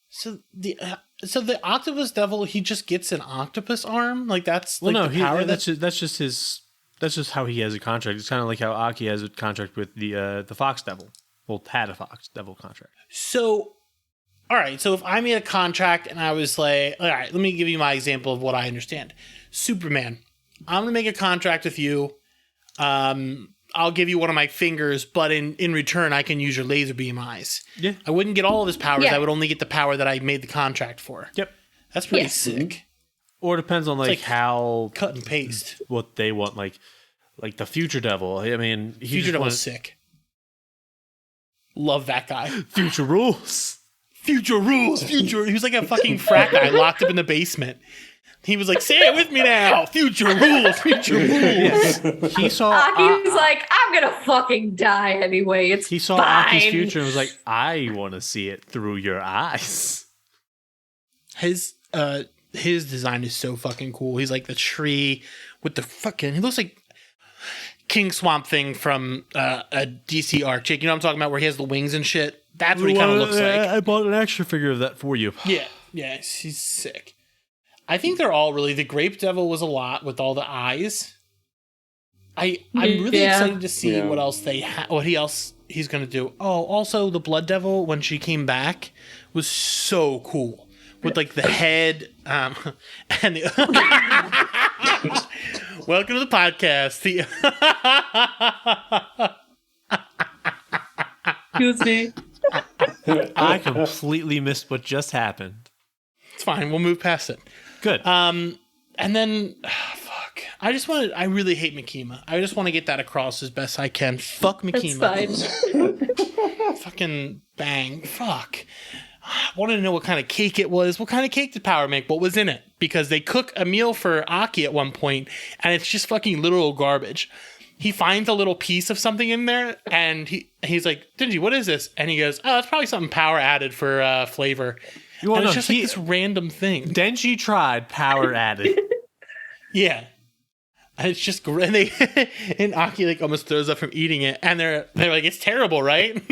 So the octopus devil, he just gets an octopus arm. Like that's like well, no, the power. that's just his. That's just how he has a contract. It's kind of like how Aki has a contract with the fox devil. Well, had a fox devil contract. So, all right. So if I made a contract and I was like, all right, let me give you my example of what I understand. Superman, I'm gonna make a contract with you. I'll give you one of my fingers, but in return, I can use your laser beam eyes. Yeah. I wouldn't get all of his powers. Yeah. I would only get the power that I made the contract for. Yep. That's pretty Yes. sick. Or it depends on like how Cut and paste. what they want. Like the future devil. I mean, he Future just Devil's wants sick. Love that guy. future rules. Future rules. Future. He was like a fucking frat guy locked up in the basement. He was like, say it with me now. Future rules. Future rules. Yes. He saw. Aki's like, I'm gonna fucking die anyway. It's He saw fine. Aki's future and was like, I want to see it through your eyes. His design is so fucking cool. He's like the tree with the fucking. He looks like King Swamp Thing from a DC arc. Jake, you know what I'm talking about? Where he has the wings and shit. That's what he kind of looks like. I bought an action figure of that for you. Yeah, he's sick. I think they're all really. The Grape Devil was a lot with all the eyes. I'm really excited to see what else he's gonna do. Oh, also the Blood Devil when she came back was so cool with like the head and the. Welcome to the podcast. Excuse me. I completely missed what just happened. It's fine. We'll move past it. Good. And then, fuck. I really hate Makima. I just want to get that across as best I can. Fuck Makima. That's fine. Fucking bang. Fuck. I wanted to know what kind of cake it was. What kind of cake did Power make? What was in it? Because they cook a meal for Aki at one point, and it's just fucking literal garbage. He finds a little piece of something in there, and he's like, Denji, what is this? And he goes, oh, it's probably something Power added for flavor. And it's just like this random thing. Denji tried, Power added. Yeah. And it's just great. And Aki like almost throws up from eating it. And they're like, it's terrible, right?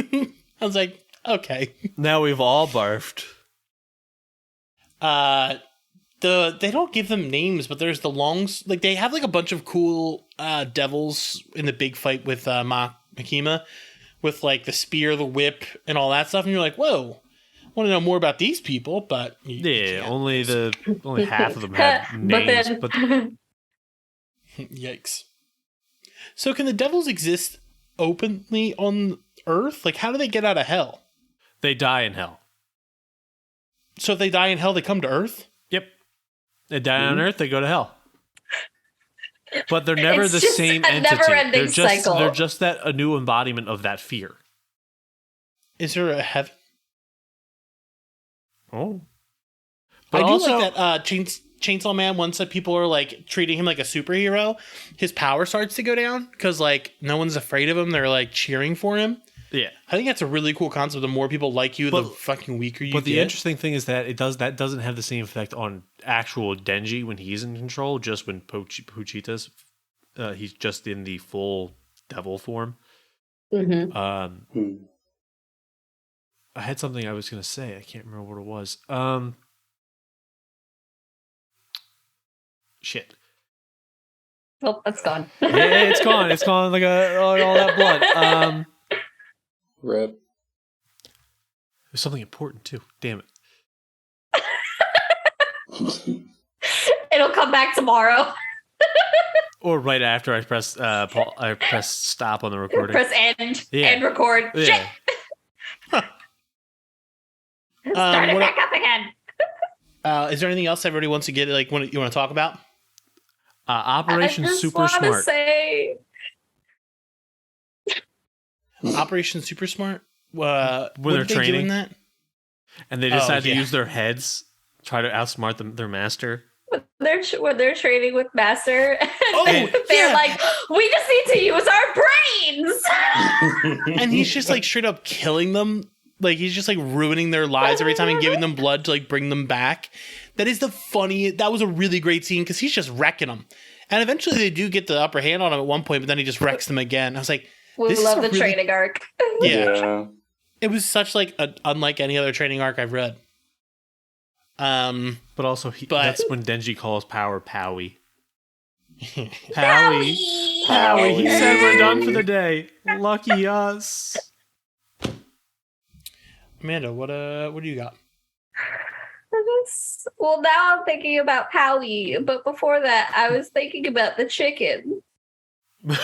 I was like, okay. Now we've all barfed. They don't give them names, but there's the longs. Like they have like a bunch of cool devils in the big fight with Makima, with like the spear, the whip, and all that stuff. And you're like, whoa. Want to know more about these people, but only half of them had names. But yikes! So can the devils exist openly on Earth? Like, how do they get out of hell? They die in hell. So if they die in hell, they come to Earth? Yep. They die on Earth. They go to hell. But they're never the same entity. Never-ending cycle. They're just a new embodiment of that fear. Is there a heaven? Oh. But I do like that Chainsaw Man, once that people are like treating him like a superhero, his power starts to go down because like no one's afraid of him. They're like cheering for him. Yeah. I think that's a really cool concept. The more people like you, the fucking weaker you get. But the interesting thing is that that doesn't have the same effect on actual Denji when he's in control, just when Puchita's he's just in the full devil form. Mm-hmm. I had something I was going to say. I can't remember what it was. Shit. Oh, that's gone. Yeah, it's gone. It's gone like all that blood. Rip. There's something important too. Damn it. It'll come back tomorrow. Or right after I press stop on the recording. Press end and record. Yeah. Shit. Start it back up again. Is there anything else everybody wants to get? Like, you want to talk about? Operation Super Smart. Say... Operation Super Smart. When they're what did they do in training, that? and they decide to use their heads try to outsmart their master. When they're training with Master, and they're like, we just need to use our brains. And he's just like straight up killing them. Like he's just like ruining their lives every time and giving them blood to like bring them back. That was a really great scene because he's just wrecking them. And eventually they do get the upper hand on him at one point, but then he just wrecks them again. I was like, we love the training arc. Yeah. It was such like unlike any other training arc I've read. But also that's when Denji calls power Powie. Powie. He said we're done for the day. Lucky us. Amanda, what do you got? Well, now I'm thinking about Powie, but before that, I was thinking about the chicken. Well,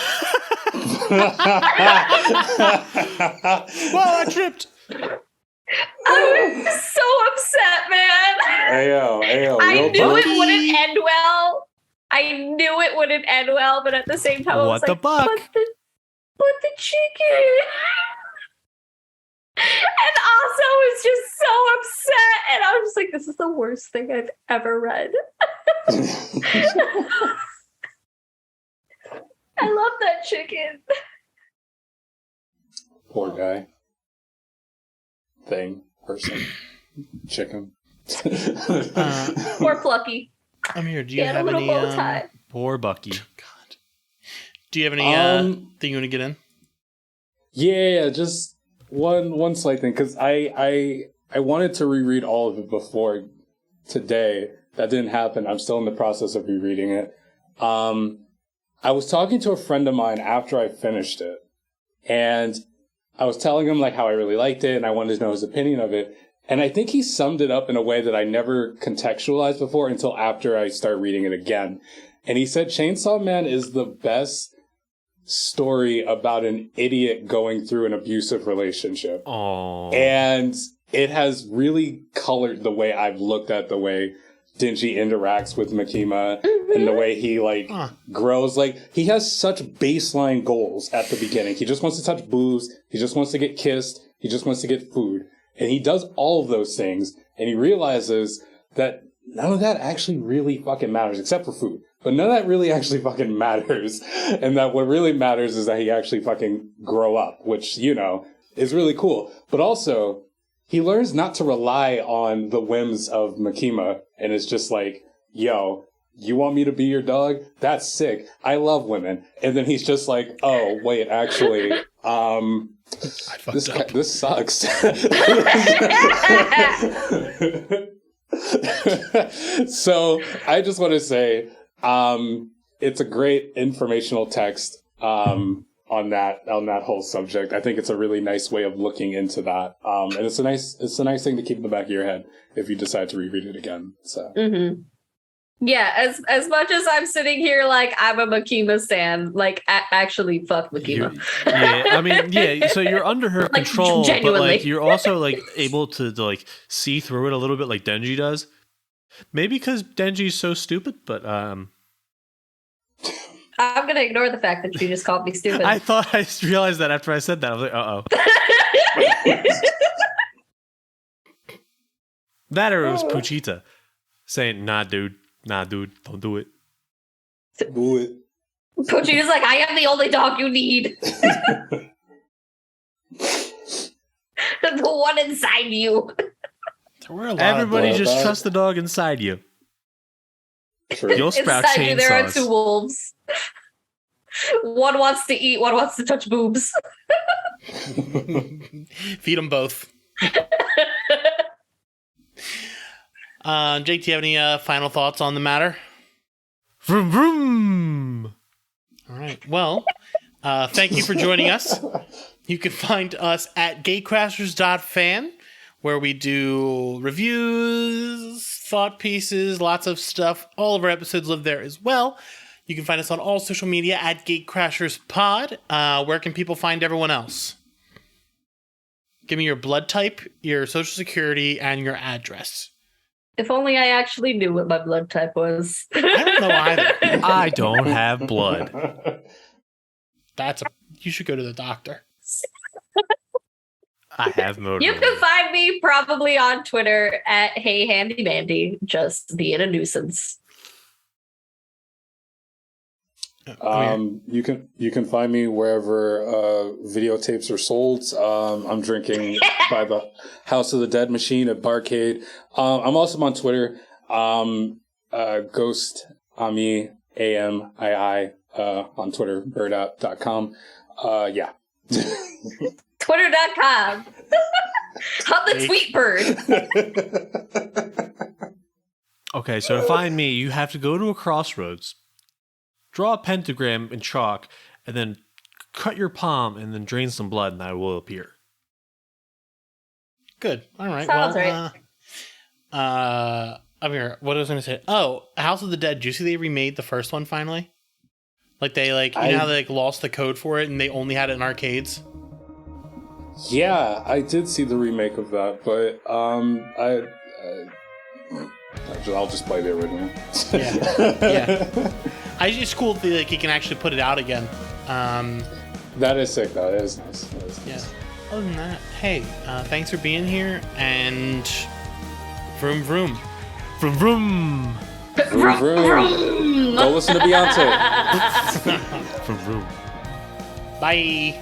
I tripped. I was so upset, man. Ayo, I knew it wouldn't end well. But at the same time, I was what the like, buck? But the chicken. And also was just so upset. And I was just like, this is the worst thing I've ever read. I love that chicken. Poor guy. Thing. Person. Chicken. Poor Plucky. I'm here. Do you have have a little any? bow tie. Poor Bucky. God. Do you have any thing you want to get in? Yeah, just one slight thing, because I wanted to reread all of it before today. That didn't happen. I'm still in the process of rereading it. I was talking to a friend of mine after I finished it, and I was telling him like how I really liked it and I wanted to know his opinion of it. And I think he summed it up in a way that I never contextualized before until after I started reading it again. And he said Chainsaw Man is the best story about an idiot going through an abusive relationship. Aww. And it has really colored the way I've looked at the way Denji interacts with Makima and the way he grows. Like, he has such baseline goals at the beginning. He just wants to touch boobs. He just wants to get kissed. He just wants to get food. And he does all of those things. And he realizes that none of that actually really fucking matters, except for food. But none of that really actually fucking matters. And that what really matters is that he actually fucking grow up, which, you know, is really cool. But also, he learns not to rely on the whims of Makima, and is just like, yo, you want me to be your dog? That's sick. I love women. And then he's just like, oh, wait, actually, this sucks. So I just want to say, it's a great informational text, on that whole subject. I think it's a really nice way of looking into that. And it's a nice thing to keep in the back of your head if you decide to reread it again. So. Mm-hmm. Yeah, as much as I'm sitting here like I'm a Makima stan, like actually fuck Makima. I mean, yeah. So you're under her like, control, genuinely. but like you're also like able to like see through it a little bit, like Denji does. Maybe because Denji's so stupid, but I'm gonna ignore the fact that you just called me stupid. I thought I realized that after I said that. I was like, uh-oh. That or it was Puchita saying, nah, dude, don't do it. Do it. Puchita's like, I am the only dog you need. The one inside you. Everybody just trust the dog inside you. True. You'll sprout inside chainsaws. you, there are two wolves. One wants to eat, one wants to touch boobs. Feed them both. Jake, do you have any final thoughts on the matter? Vroom, vroom. All right. Well, thank you for joining us. You can find us at gatecrashers.fan, where we do reviews, thought pieces, lots of stuff. All of our episodes live there as well. You can find us on all social media at gatecrasherspod. Where can people find everyone else? Give me your blood type, your social security, and your address. If only I actually knew what my blood type was. I don't know either. I don't have blood. You should go to the doctor. I have motor. You can find me probably on Twitter at Hey Handy Mandy, just being a nuisance. You can find me wherever videotapes are sold. I'm drinking by the House of the Dead machine at Barcade. I'm also on Twitter. Ghost Ami AMII on Twitter, bird.com. Yeah. Twitter.com. On the tweet bird. Okay, so to find me, you have to go to a crossroads, draw a pentagram in chalk, and then cut your palm and then drain some blood, and I will appear. Good. All right. Sounds right. I'm here. What was I going to say? Oh, House of the Dead. Did you see they remade the first one finally? Like they know how they lost the code for it and they only had it in arcades? Yeah, I did see the remake of that, but I'll just play the original. Yeah. It's cool that you can actually put it out again. That is sick, though. It is nice. Yeah. Other than that, hey, thanks for being here, and vroom vroom. Vroom vroom. Vroom vroom. Go listen to Beyonce. Vroom vroom. Bye.